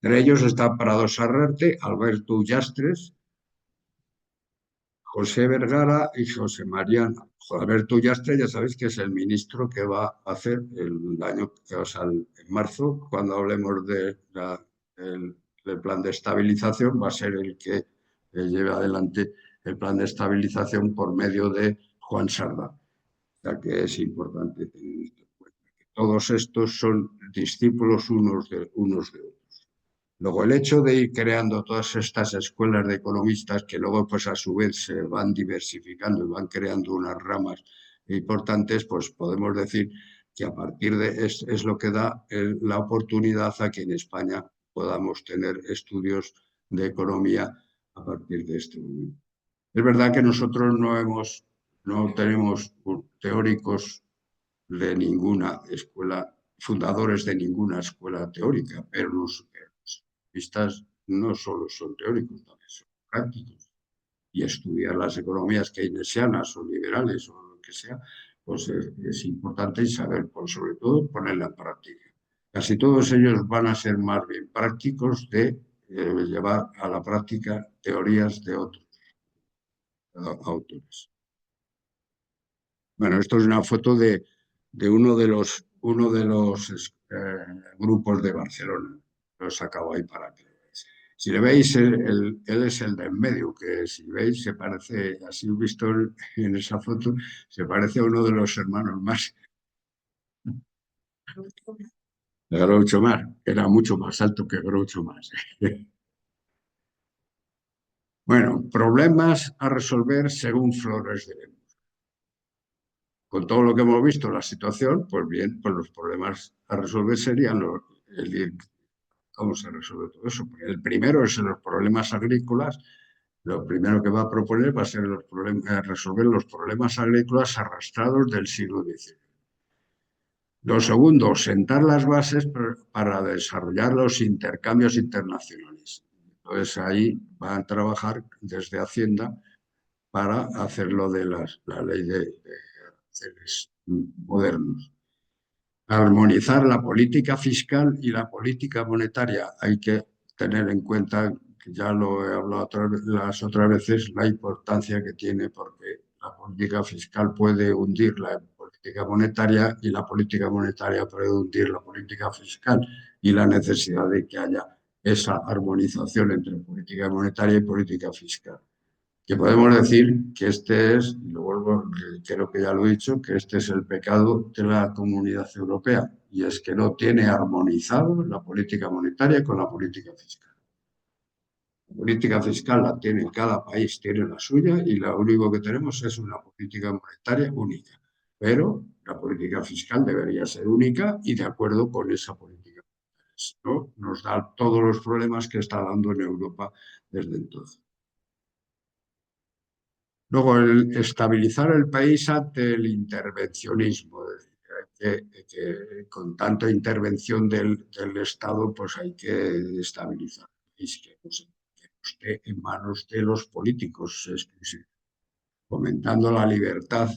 Entre ellos está Prado Sarrarte, Alberto Ullastres, José Vergara y José Mariana. Alberto Ullastre, ya sabéis que es el ministro que va a hacer el año, o sea, en marzo, cuando hablemos del plan de estabilización, va a ser el que lleve adelante el plan de estabilización por medio de Juan Sardá. O sea que es importante tener esto en cuenta, que todos estos son discípulos unos de otros. Luego, el hecho de ir creando todas estas escuelas de economistas que luego, pues a su vez, se van diversificando y van creando unas ramas importantes, pues podemos decir que a partir de es lo que da la oportunidad a que en España podamos tener estudios de economía a partir de este momento. Es verdad que nosotros no tenemos teóricos de ninguna escuela, fundadores de ninguna escuela teórica, pero los economistas no solo son teóricos, también son prácticos. Y estudiar las economías keynesianas o liberales o lo que sea, pues es importante y saber, sobre todo, ponerla en práctica. Casi todos ellos van a ser más bien prácticos de llevar a la práctica teorías de otros autores. Bueno, esto es una foto de uno de los grupos de Barcelona. Lo he sacado ahí para que lo veáis. Si le veis, él es el de en medio, que si veis se parece, así visto en esa foto, se parece a uno de los hermanos más, de Groucho Marx. Era mucho más alto que Groucho Marx. Bueno, problemas a resolver según Flores de Lemos. Con todo lo que hemos visto, la situación, pues bien, pues los problemas a resolver serían ¿cómo se resuelve todo eso? Porque el primero es en los problemas agrícolas. Lo primero que va a proponer va a ser resolver los problemas agrícolas arrastrados del siglo XIX. Lo segundo, sentar las bases para desarrollar los intercambios internacionales. Entonces ahí van a trabajar desde Hacienda para hacerlo de la ley de aranceles modernos. Armonizar la política fiscal y la política monetaria. Hay que tener en cuenta, que ya lo he hablado las otras veces, la importancia que tiene, porque la política fiscal puede hundir la política monetaria y la política monetaria puede hundir la política fiscal, y la necesidad de que haya esa armonización entre política monetaria y política fiscal. Que podemos decir que este es, y lo vuelvo, creo que ya lo he dicho, que este es el pecado de la Comunidad Europea, y es que no tiene armonizado la política monetaria con la política fiscal. La política fiscal la tiene, cada país tiene la suya, y lo único que tenemos es una política monetaria única. Pero la política fiscal debería ser única y de acuerdo con esa política. ¿No? Nos da todos los problemas que está dando en Europa desde entonces. Luego, el estabilizar el país ante el intervencionismo, que con tanta intervención del Estado, pues hay que estabilizar el país, que no esté en manos de los políticos exclusivos, fomentando la libertad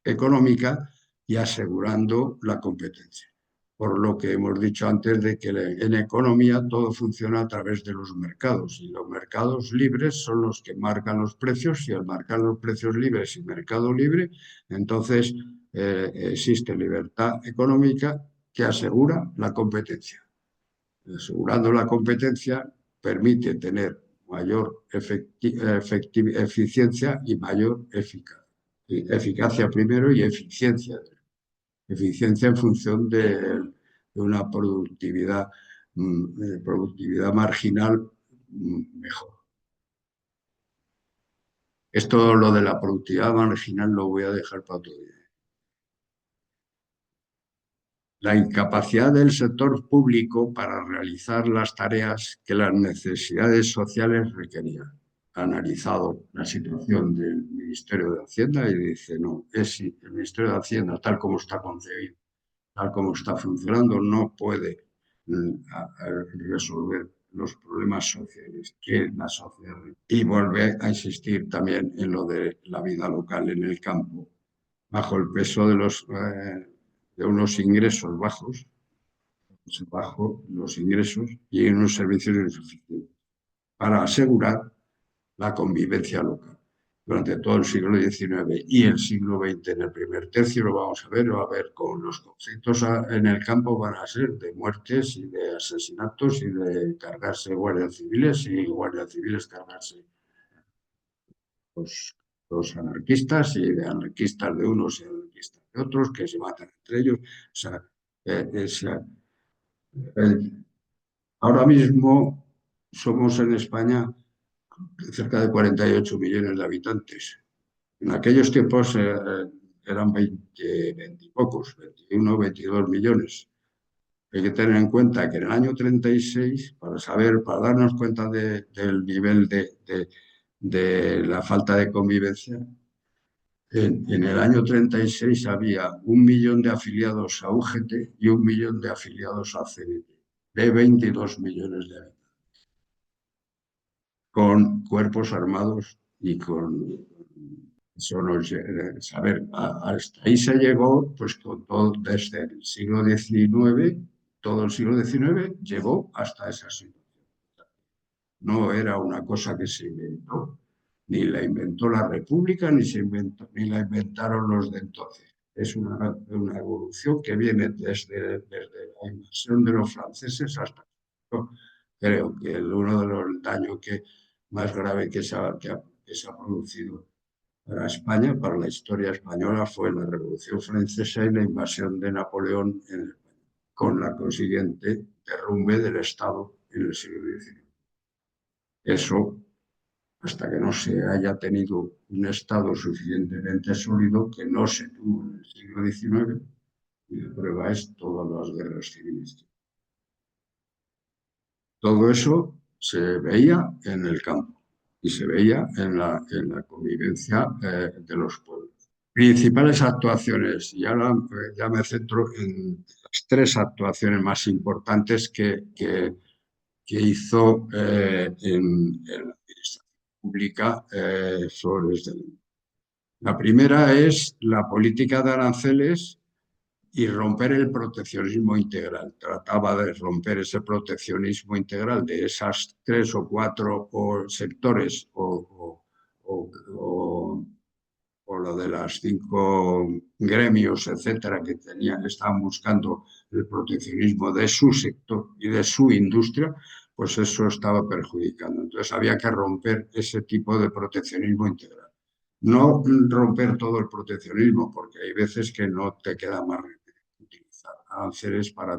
económica y asegurando la competencia. Por lo que hemos dicho antes de que en economía todo funciona a través de los mercados, y los mercados libres son los que marcan los precios, y al marcar los precios libres y mercado libre, entonces existe libertad económica que asegura la competencia. Asegurando la competencia permite tener mayor eficiencia y mayor eficacia. Eficacia primero y eficiencia. Eficiencia en función de una productividad marginal mejor. Esto, lo de la productividad marginal, lo voy a dejar para otro día. La incapacidad del sector público para realizar las tareas que las necesidades sociales requerían. analizado la situación del Ministerio de Hacienda y dice, no, es el Ministerio de Hacienda, tal como está concebido, tal como está funcionando, no puede resolver los problemas sociales que la sociedad. Y vuelve a insistir también en lo de la vida local en el campo, bajo el peso de unos ingresos bajos, bajo los ingresos y en unos servicios insuficientes, para asegurar la convivencia local. Durante todo el siglo XIX y el siglo XX, en el primer tercio, lo vamos a ver con los conflictos en el campo van a ser de muertes y de asesinatos y de cargarse guardias civiles y guardias civiles cargarse los, los anarquistas y de anarquistas de unos y anarquistas de otros que se matan entre ellos. O sea, eh, ahora mismo somos en España cerca de 48 millones de habitantes. En aquellos tiempos eran 20 y pocos, 21, 22 millones. Hay que tener en cuenta que en el año 36, para darnos cuenta del nivel de la falta de convivencia, en el año 36 había 1 millón de afiliados a UGT y 1 millón de afiliados a CNT, de 22 millones de habitantes, con cuerpos armados y con eso saber, hasta ahí se llegó, pues con todo, desde el siglo XIX, todo el siglo XIX llegó hasta esa situación. No era una cosa que se inventó, ni la inventó la República, ni la inventaron los de entonces. Es una evolución que viene desde la invasión de los franceses hasta. Creo que uno de los daños más grave que se ha producido para España, para la historia española, fue la Revolución Francesa y la invasión de Napoleón en España, con la consiguiente derrumbe del Estado en el siglo XIX. Eso, hasta que no se haya tenido un Estado suficientemente sólido, que no se tuvo en el siglo XIX, y la prueba es todas las guerras civiles. Todo eso se veía en el campo y se veía en la convivencia de los pueblos. Principales actuaciones, y ahora ya me centro en las tres actuaciones más importantes que hizo en la administración pública Flores de Ling. La primera es la política de aranceles y romper el proteccionismo integral. Trataba de romper ese proteccionismo integral de esas 3 o 4 sectores o lo de las 5 gremios, etcétera, que estaban buscando el proteccionismo de su sector y de su industria, pues eso estaba perjudicando. Entonces había que romper ese tipo de proteccionismo integral. No romper todo el proteccionismo, porque hay veces que no te queda más remedio que utilizar aranceles para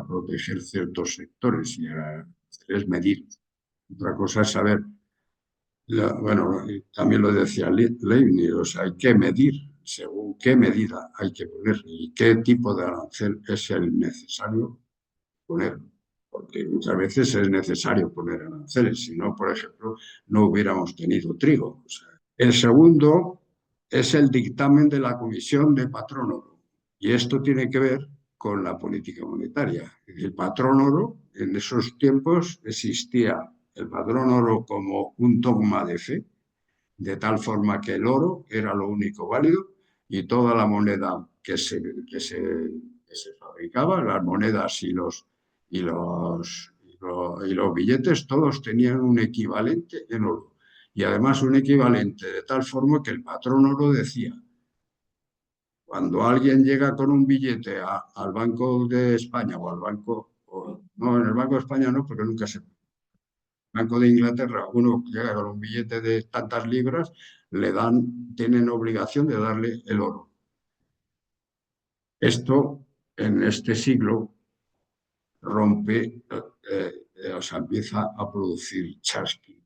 proteger ciertos sectores y aranceles medir. Otra cosa es saber bueno, también lo decía Leibniz, o sea, hay que medir según qué medida hay que poner y qué tipo de arancel es el necesario poner, porque muchas veces es necesario poner aranceles, si no, por ejemplo, no hubiéramos tenido trigo. O sea, el segundo es el dictamen de la Comisión de Patrón Oro, y esto tiene que ver con la política monetaria. El patrón oro, en esos tiempos existía el patrón oro como un dogma de fe, de tal forma que el oro era lo único válido y toda la moneda que se fabricaba, las monedas y los billetes, todos tenían un equivalente en oro. Y además un equivalente de tal forma que el patrón oro decía: cuando alguien llega con un billete al Banco de España o al banco, no, en el Banco de España no, porque nunca se. Banco de Inglaterra, uno llega con un billete de tantas libras, tienen obligación de darle el oro. Esto, en este siglo, rompe, o sea, empieza a producir chasquidos.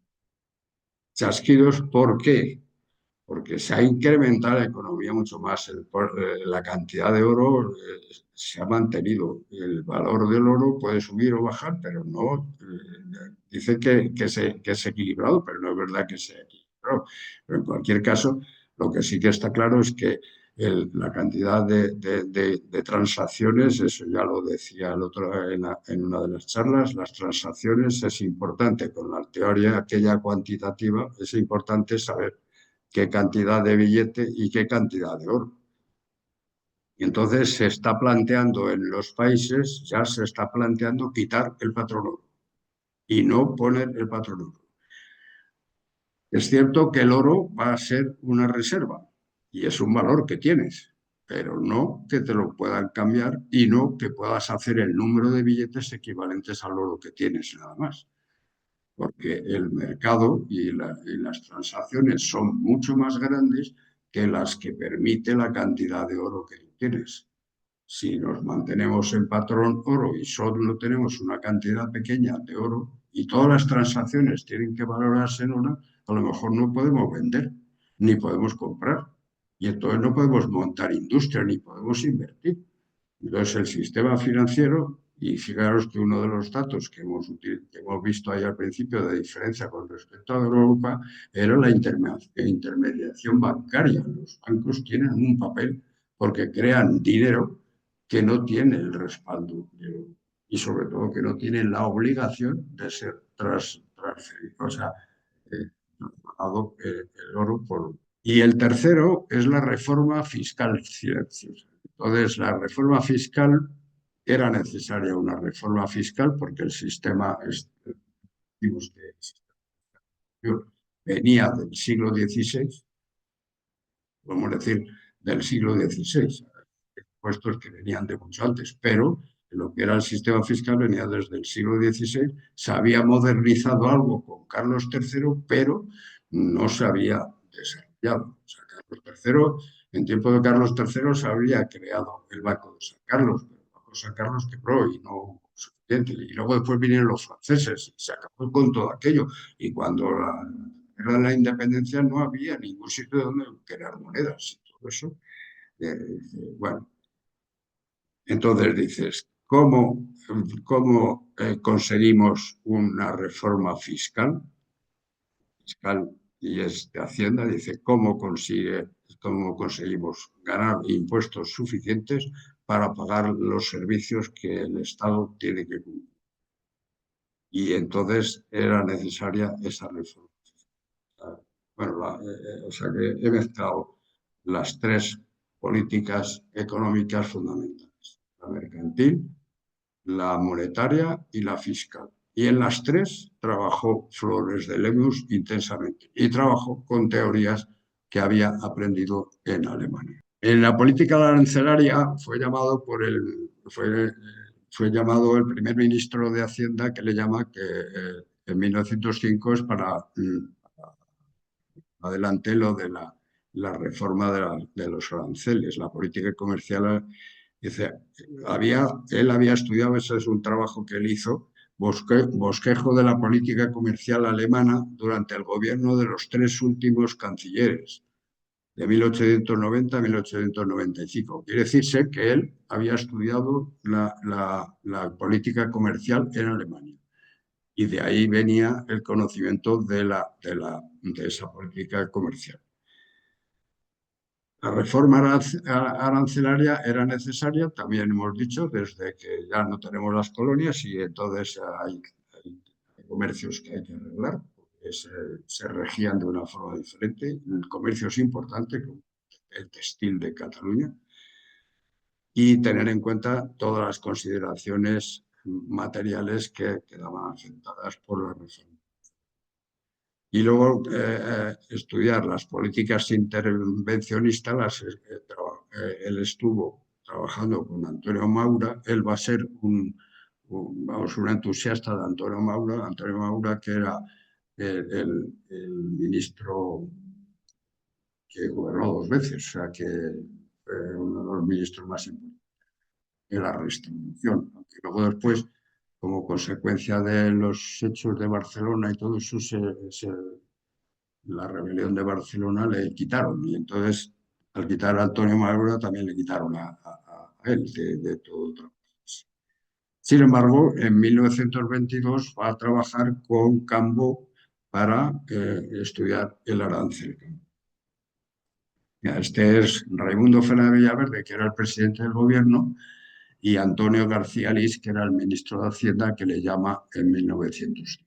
¿Chasquidos por qué? porque se ha incrementado la economía mucho más. La cantidad de oro se ha mantenido. El valor del oro puede subir o bajar, pero no. Dice que es equilibrado, pero no es verdad que sea equilibrado. Pero en cualquier caso, lo que sí que está claro es que la cantidad de transacciones, eso ya lo decía el otro en una de las charlas, las transacciones es importante. Con la teoría aquella cuantitativa es importante saber qué cantidad de billete y qué cantidad de oro. Y entonces se está planteando en los países, ya se está planteando quitar el patrón oro y no poner el patrón oro. Es cierto que el oro va a ser una reserva y es un valor que tienes, pero no que te lo puedan cambiar y no que puedas hacer el número de billetes equivalentes al oro que tienes, nada más. Porque el mercado y las transacciones son mucho más grandes que las que permite la cantidad de oro que tienes. Si nos mantenemos en patrón oro y solo tenemos una cantidad pequeña de oro y todas las transacciones tienen que valorarse en oro, a lo mejor no podemos vender ni podemos comprar. Y entonces no podemos montar industria ni podemos invertir. Entonces, el sistema financiero, y fijaros que uno de los datos que hemos visto ahí al principio de diferencia con respecto a Europa era la intermediación bancaria. Los bancos tienen un papel porque crean dinero que no tiene el respaldo y sobre todo que no tienen la obligación de ser transferido, o sea, trasladado el oro por... Y el tercero es la reforma fiscal silenciosa. Entonces, la reforma fiscal era necesaria una reforma fiscal porque el sistema, digamos que venía del siglo XVI, podemos decir del siglo XVI, puestos que venían de mucho antes, pero lo que era el sistema fiscal venía desde el siglo XVI, se había modernizado algo con Carlos III, pero no se había desarrollado. O sea, Carlos III, en tiempo de Carlos III se había creado el Banco de San Carlos, pero el Banco de San Carlos quebró y no hubo suficiente. Y luego después vinieron los franceses y se acabó con todo aquello. Y cuando la guerra de la independencia no había ningún sitio donde crear monedas y todo eso. Bueno, entonces dices, ¿cómo conseguimos una reforma fiscal? Fiscal y es de Hacienda, dice, ¿cómo conseguimos ganar impuestos suficientes para pagar los servicios que el Estado tiene que cumplir? Y entonces era necesaria esa reforma. Bueno, o sea que he mezclado las tres políticas económicas fundamentales, la mercantil, la monetaria y la fiscal. Y en las tres trabajó Flores de Lemus intensamente y trabajó con teorías que había aprendido en Alemania. En la política arancelaria fue llamado el primer ministro de Hacienda que le llama que en 1905 es para adelante lo de la reforma de los aranceles, la política comercial. Dice, él había estudiado, ese es un trabajo que él hizo, bosquejo de la política comercial alemana durante el gobierno de los tres últimos cancilleres, de 1890 a 1895. Quiere decirse que él había estudiado la política comercial en Alemania. Y de ahí venía el conocimiento de esa política comercial. La reforma arancelaria era necesaria, también hemos dicho, desde que ya no tenemos las colonias y entonces hay comercios que hay que arreglar, porque se regían de una forma diferente. El comercio es importante, como el textil de Cataluña, y tener en cuenta todas las consideraciones materiales que quedaban afectadas por la reforma. Y luego estudiar las políticas intervencionistas. Él estuvo trabajando con Antonio Maura. Él va a ser un entusiasta de Antonio Maura. Antonio Maura, que era el ministro que gobernó dos veces, o sea que fue uno de los ministros más importantes de la Restauración. Aunque luego después, como consecuencia de los hechos de Barcelona y todo eso, la rebelión de Barcelona le quitaron. Y entonces, al quitar a Antonio Maura, también le quitaron a él de todo el trabajo. Sin embargo, en 1922 va a trabajar con Cambó para estudiar el arancel. Este es Raimundo Fernández Villaverde, que era el presidente del gobierno, y Antonio García Lis, que era el ministro de Hacienda, que le llama en 1900.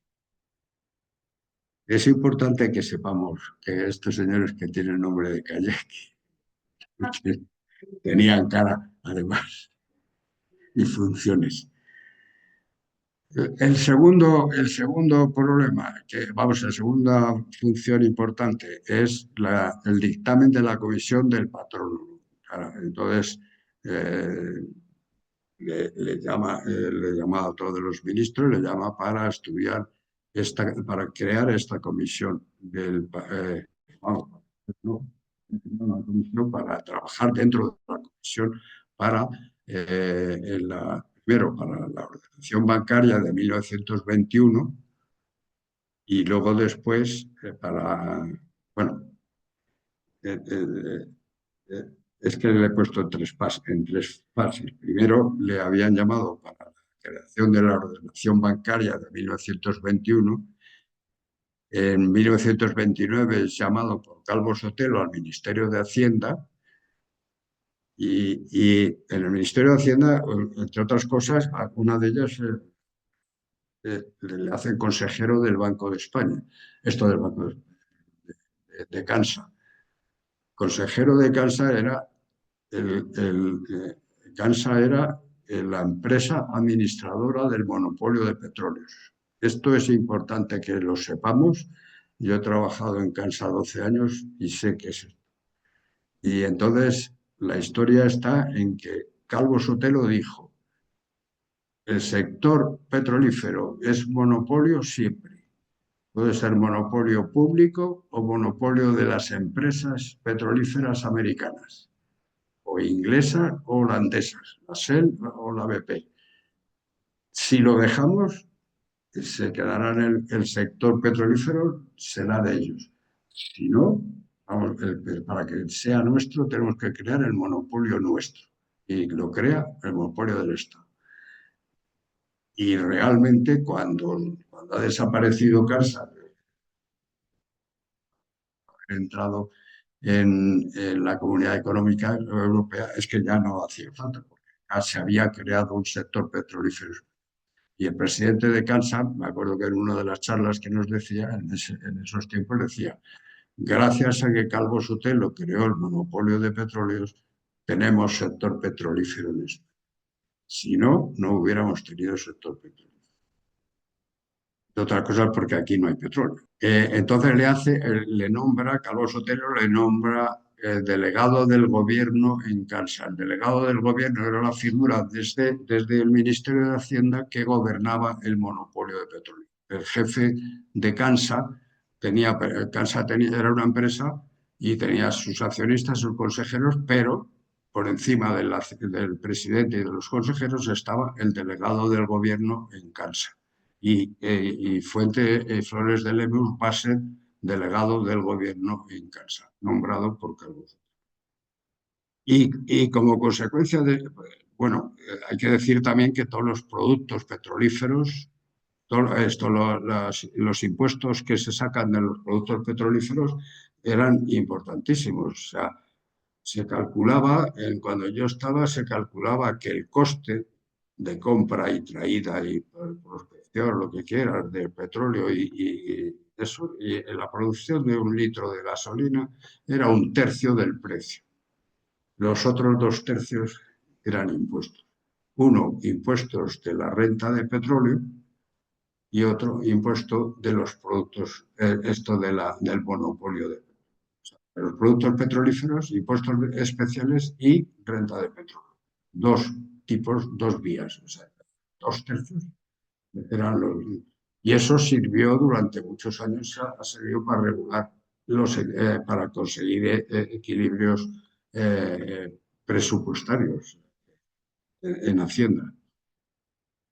Es importante que sepamos que estos señores que tienen nombre de calle que tenían cara, además, y funciones. El segundo problema, la segunda función importante es el dictamen de la comisión del patrono. Entonces, eh, le llama a todos los ministros, le llama para estudiar, para crear esta comisión vamos, ¿no? Una comisión para trabajar dentro de la comisión para primero para la ordenación bancaria de 1921 y luego después bueno, eh, eh, eh, es que le he puesto en tres fases. Primero le habían llamado para la creación de la ordenación bancaria de 1921. En 1929 es llamado por Calvo Sotelo al Ministerio de Hacienda y en el Ministerio de Hacienda, entre otras cosas, una de ellas le hacen consejero del Banco de España, esto del Banco de Cansa. Consejero de Cansa era Cansa era la empresa administradora del monopolio de petróleos. Esto es importante que lo sepamos. Yo he trabajado en Cansa 12 años y sé que es esto. Y entonces la historia está en que Calvo Sotelo dijo, el sector petrolífero es monopolio siempre. Puede ser monopolio público o monopolio de las empresas petrolíferas americanas, o inglesas o holandesas, la Shell o la BP. Si lo dejamos, se quedará en el sector petrolífero, será de ellos. Si no, vamos, para que sea nuestro, tenemos que crear el monopolio nuestro. Y lo crea el monopolio del Estado. Y realmente cuando ha desaparecido Casa, ha entrado en la Comunidad Económica Europea, es que ya no hacía falta, porque ya se había creado un sector petrolífero. Y el presidente de Cansa, me acuerdo que en una de las charlas que nos decía, en esos tiempos decía, gracias a que Calvo Sotelo creó el monopolio de petróleos, tenemos sector petrolífero en España. Si no, no hubiéramos tenido sector petrolífero. De otras cosas porque aquí no hay petróleo. Entonces le nombra, Calvo Sotelo le nombra delegado del gobierno en Cansa. El delegado del gobierno era la figura desde el Ministerio de Hacienda que gobernaba el monopolio de petróleo. El jefe de Cansa era una empresa y tenía sus accionistas, sus consejeros, pero por encima del presidente y de los consejeros estaba el delegado del gobierno en Cansa. Y Fuente Flores de Lemus va a ser delegado del gobierno en Cansa, nombrado por Calvo. Y como consecuencia bueno, hay que decir también que todos los productos petrolíferos, los impuestos que se sacan de los productos petrolíferos eran importantísimos. O sea, cuando yo estaba, se calculaba que el coste de compra y traída y prospección, lo que quieras, de petróleo y la producción de 1 litro de gasolina era 1/3 del precio. Los otros 2/3 eran impuestos. Uno, impuestos de la renta de petróleo y otro, impuesto de los productos, del monopolio de los productos petrolíferos, impuestos especiales y renta de petróleo. Dos vías, o sea, 2/3 eran los. Y eso sirvió durante muchos años, ha servido para regular, para conseguir equilibrios presupuestarios en Hacienda.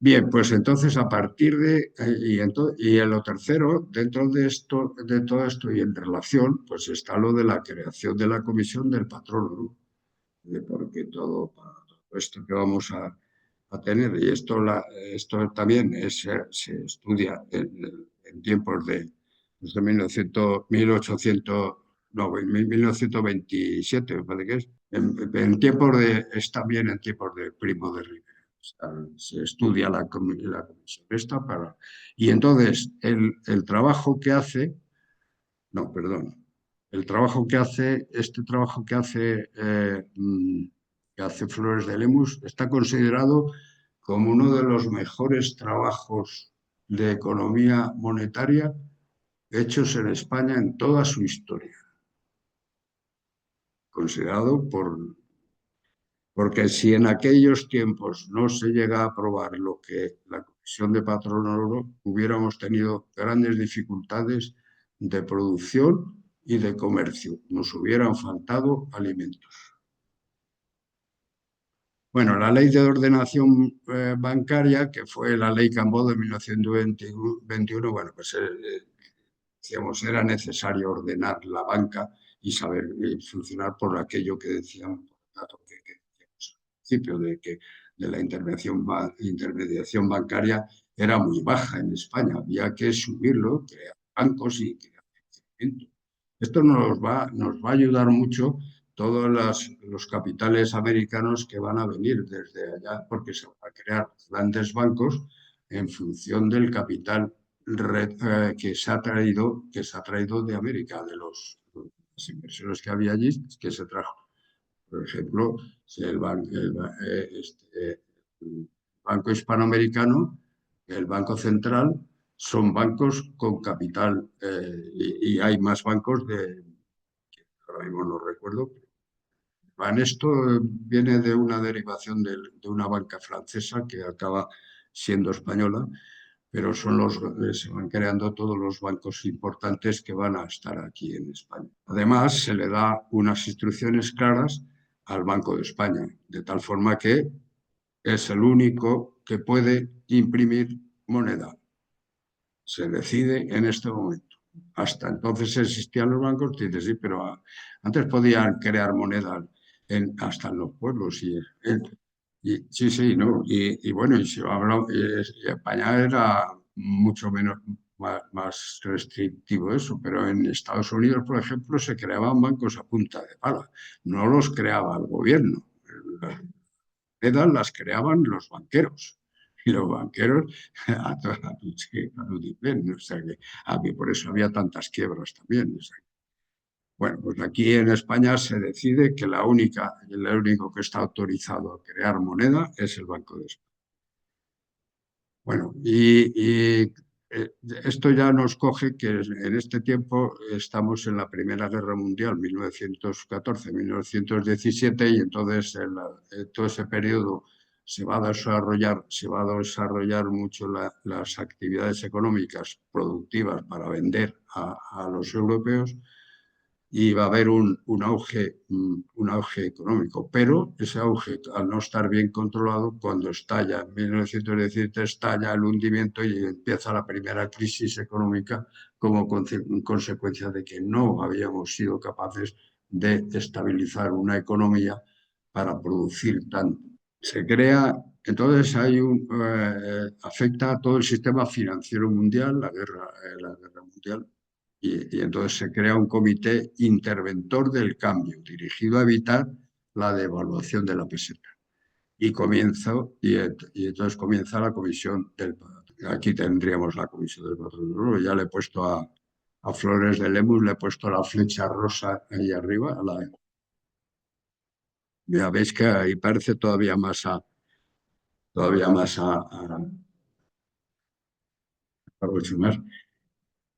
Bien, pues entonces a partir de, y en lo tercero, dentro de esto, de todo esto y en relación, pues está lo de la creación de la comisión del patrón, ¿no? Porque todo esto que vamos a tener, y esto también se estudia en tiempos de 1800, no, en 1927, me parece que es, en tiempos es también en tiempos de Primo de Rivera. O sea, se estudia la comisión esta para... Y entonces el trabajo que hace, no, perdón, el trabajo que hace, este trabajo que hace Flores de Lemus está considerado como uno de los mejores trabajos de economía monetaria hechos en España en toda su historia, considerado porque si en aquellos tiempos no se llega a aprobar lo que la Comisión de Patrón Oro, hubiéramos tenido grandes dificultades de producción y de comercio. Nos hubieran faltado alimentos. Bueno, la ley de ordenación bancaria, que fue la ley Cambó de 1921, bueno, pues decíamos, era necesario ordenar la banca y saber funcionar por aquello que decíamos, que decíamos al principio, de que de la intermediación bancaria era muy baja en España. Había que subirlo, crear bancos y crear crecimiento. Esto nos va a ayudar mucho todos los capitales americanos que van a venir desde allá, porque se van a crear grandes bancos en función del capital que se ha traído de América, de las inversiones que había allí, que se trajo. Por ejemplo, el Banco Hispanoamericano, el Banco Central, son bancos con capital, y hay más bancos ahora mismo no recuerdo. Esto viene de una derivación de una banca francesa que acaba siendo española, pero se van creando todos los bancos importantes que van a estar aquí en España. Además, se le da unas instrucciones claras al Banco de España, de tal forma que es el único que puede imprimir moneda. Se decide en este momento. Hasta entonces existían los bancos, dices, sí, pero antes podían crear moneda hasta en los pueblos. Sí, sí, ¿no? Y bueno, y si hablo, y España era mucho menos, más restrictivo eso, pero en Estados Unidos, por ejemplo, se creaban bancos a punta de pala, no los creaba el gobierno. Las monedas las creaban los banqueros. Y los banqueros a tu nivel, o sea que por eso había tantas quiebras también. O sea, bueno, pues aquí en España se decide que el único que está autorizado a crear moneda es el Banco de España. Bueno, esto ya nos coge que en este tiempo estamos en la Primera Guerra Mundial, 1914-1917, y entonces todo ese periodo se va a desarrollar mucho las actividades económicas productivas para vender a los europeos, y va a haber un auge económico. Pero ese auge, al no estar bien controlado, cuando estalla en 1917, estalla el hundimiento y empieza la primera crisis económica como consecuencia de que no habíamos sido capaces de estabilizar una economía para producir tanto. Entonces afecta a todo el sistema financiero mundial, la guerra mundial, y entonces se crea un comité interventor del cambio, dirigido a evitar la devaluación de la peseta. Y entonces comienza la comisión del patrón. Aquí tendríamos la comisión del patrón. Ya le he puesto a Flores de Lemus, le he puesto la flecha rosa ahí arriba. Ya veis que ahí parece todavía más a más.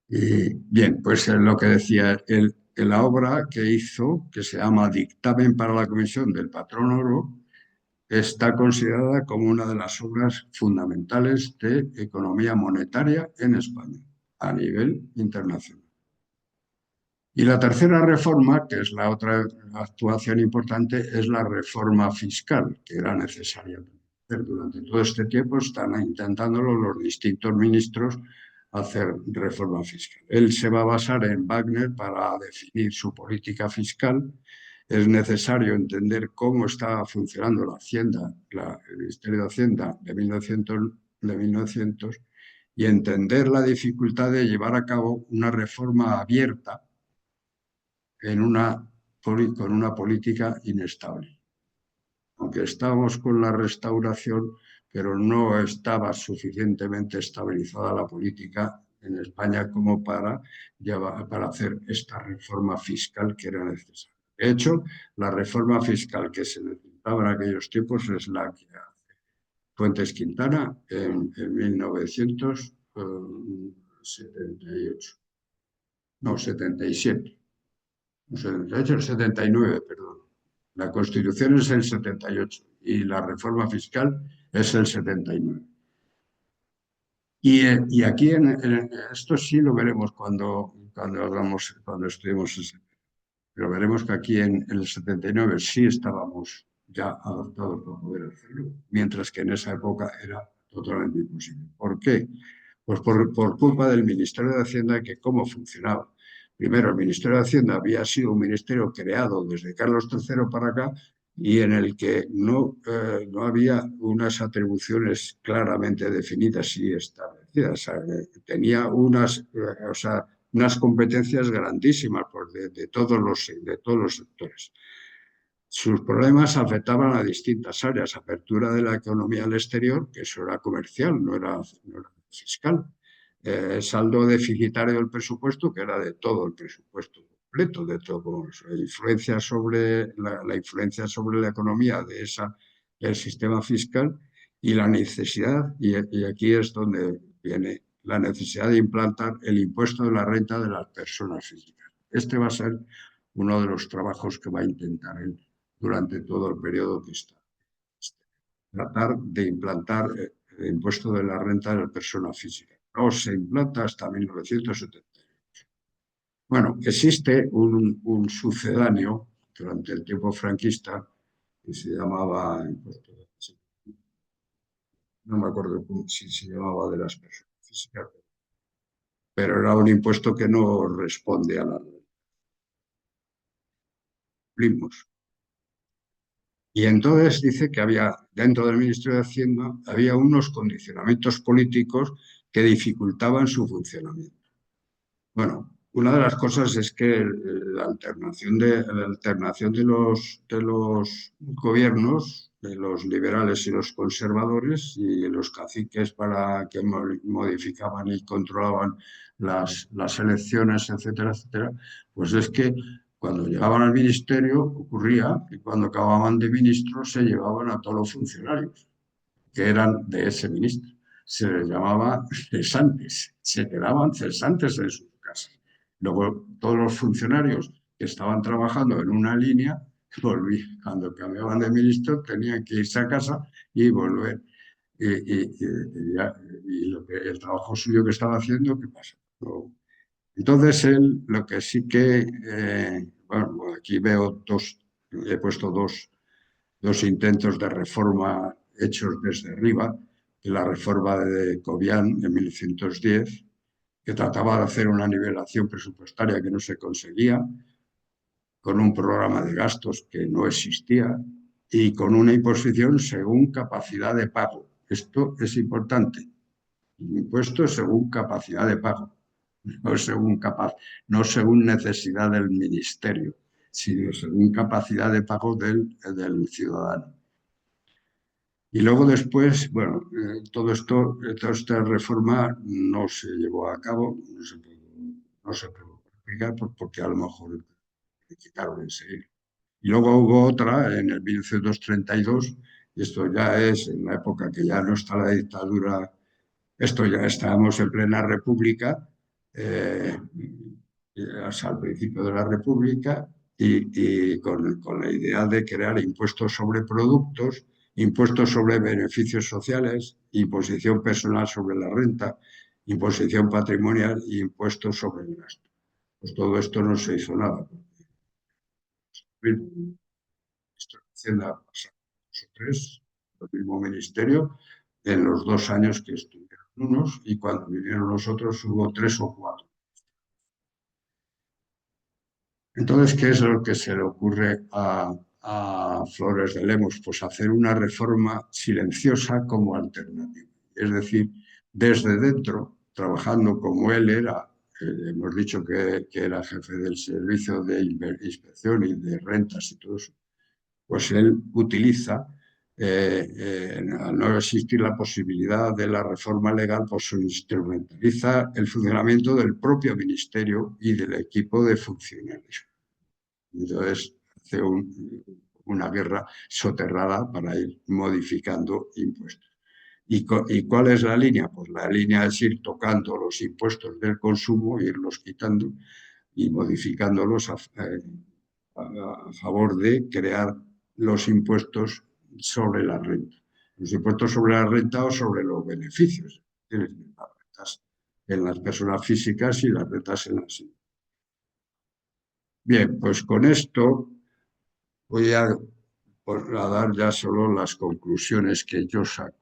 Y bien, pues lo que decía, la obra que hizo, que se llama Dictamen para la Comisión del Patrón Oro, está considerada como una de las obras fundamentales de economía monetaria en España a nivel internacional. Y la tercera reforma, que es la otra actuación importante, es la reforma fiscal, que era necesaria. Durante todo este tiempo están intentándolo los distintos ministros hacer reforma fiscal. Él se va a basar en Wagner para definir su política fiscal. Es necesario entender cómo está funcionando la Hacienda, el Ministerio de Hacienda de 1900 y entender la dificultad de llevar a cabo una reforma abierta en con una política inestable. Aunque estábamos con la restauración, pero no estaba suficientemente estabilizada la política en España como para hacer esta reforma fiscal que era necesaria. De hecho, la reforma fiscal que se necesitaba en aquellos tiempos es la que hace Fuentes Quintana en 1978. No, 77. No, 78, 79, perdón. La Constitución es el 78 y la reforma fiscal es el 79. Y aquí esto sí lo veremos cuando estudiemos ese. Pero veremos que aquí en el 79 sí estábamos ya adaptados para poder hacerlo, mientras que en esa época era totalmente imposible. ¿Por qué? Pues por culpa del Ministerio de Hacienda, que cómo funcionaba. Primero, el Ministerio de Hacienda había sido un ministerio creado desde Carlos III para acá y en el que no había unas atribuciones claramente definidas y establecidas. O sea, tenía o sea, unas competencias grandísimas de todos los sectores. Sus problemas afectaban a distintas áreas, apertura de la economía al exterior, que eso era comercial, no era fiscal, saldo deficitario del presupuesto, que era de todo el presupuesto completo, de todo, la influencia sobre la economía del sistema fiscal y la necesidad, y aquí es donde viene la necesidad de implantar el impuesto de la renta de las personas físicas. Este va a ser uno de los trabajos que va a intentar él durante todo el periodo que está. Tratar de implantar el impuesto de la renta de la persona física. No se implanta hasta 1970. Bueno, existe un sucedáneo durante el tiempo franquista que se llamaba, no me acuerdo si se llamaba de las personas físicas, pero era un impuesto que no responde a la primos. Y entonces dice que dentro del Ministerio de Hacienda, había unos condicionamientos políticos que dificultaban su funcionamiento. Bueno, una de las cosas es que la alternación de los gobiernos, de los liberales y los conservadores, y los caciques que modificaban y controlaban las elecciones, etcétera, etcétera, pues es que cuando llegaban al ministerio ocurría que cuando acababan de ministros se llevaban a todos los funcionarios que eran de ese ministro. Se les llamaba cesantes, se quedaban cesantes en sus casas. Luego, todos los funcionarios que estaban trabajando en una línea, cuando cambiaban de ministro, tenían que irse a casa y volver. El trabajo suyo que estaba haciendo, ¿qué pasa? Entonces, él, lo que sí que, bueno, aquí he puesto dos intentos de reforma hechos desde arriba, la reforma de Cobian en 1910, que trataba de hacer una nivelación presupuestaria que no se conseguía, con un programa de gastos que no existía y con una imposición según capacidad de pago. Esto es importante. Impuesto según capacidad de pago, no según necesidad del ministerio, sino según capacidad de pago del ciudadano. Y luego después, bueno, toda esta reforma no se llevó a cabo, no se pudo practicar porque a lo mejor le quitaron enseguida. Y luego hubo otra en el 1932, y esto ya es en la época que ya no está la dictadura, esto ya estábamos en plena república, eh, hasta el principio de la república, y con la idea de crear impuestos sobre productos, impuestos sobre beneficios sociales, imposición personal sobre la renta, imposición patrimonial e impuestos sobre el gasto. Pues todo esto no se hizo nada. Esto Hacienda pasa 2 o 3, el mismo ministerio en los 2 años que estuvieron unos, y cuando vinieron los otros hubo 3 o 4. Entonces, ¿qué es lo que se le ocurre a Flores de Lemos? Pues hacer una reforma silenciosa como alternativa. Es decir, desde dentro, trabajando como él era, hemos dicho que era jefe del servicio de inspección y de rentas y todo eso, pues él utiliza, al no existir la posibilidad de la reforma legal, pues instrumentaliza el funcionamiento del propio ministerio y del equipo de funcionarios. Entonces, hace una guerra soterrada para ir modificando impuestos. ¿Y cuál es la línea? Pues la línea es ir tocando los impuestos del consumo, irlos quitando y modificándolos a favor de crear los impuestos sobre la renta. Los impuestos sobre la renta o sobre los beneficios. Las rentas en las personas físicas y las rentas en las... Bien, pues con esto voy a dar ya solo las conclusiones que yo saco.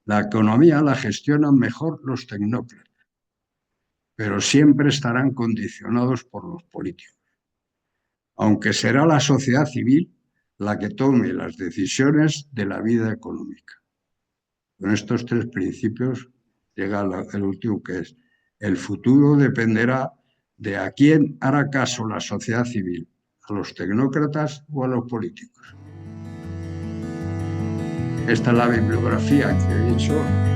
La economía la gestionan mejor los tecnócratas, pero siempre estarán condicionados por los políticos, aunque será la sociedad civil la que tome las decisiones de la vida económica. Con estos 3 principios llega el último, que es: el futuro dependerá de a quién hará caso la sociedad civil, a los tecnócratas o a los políticos. Esta es la bibliografía que he hecho.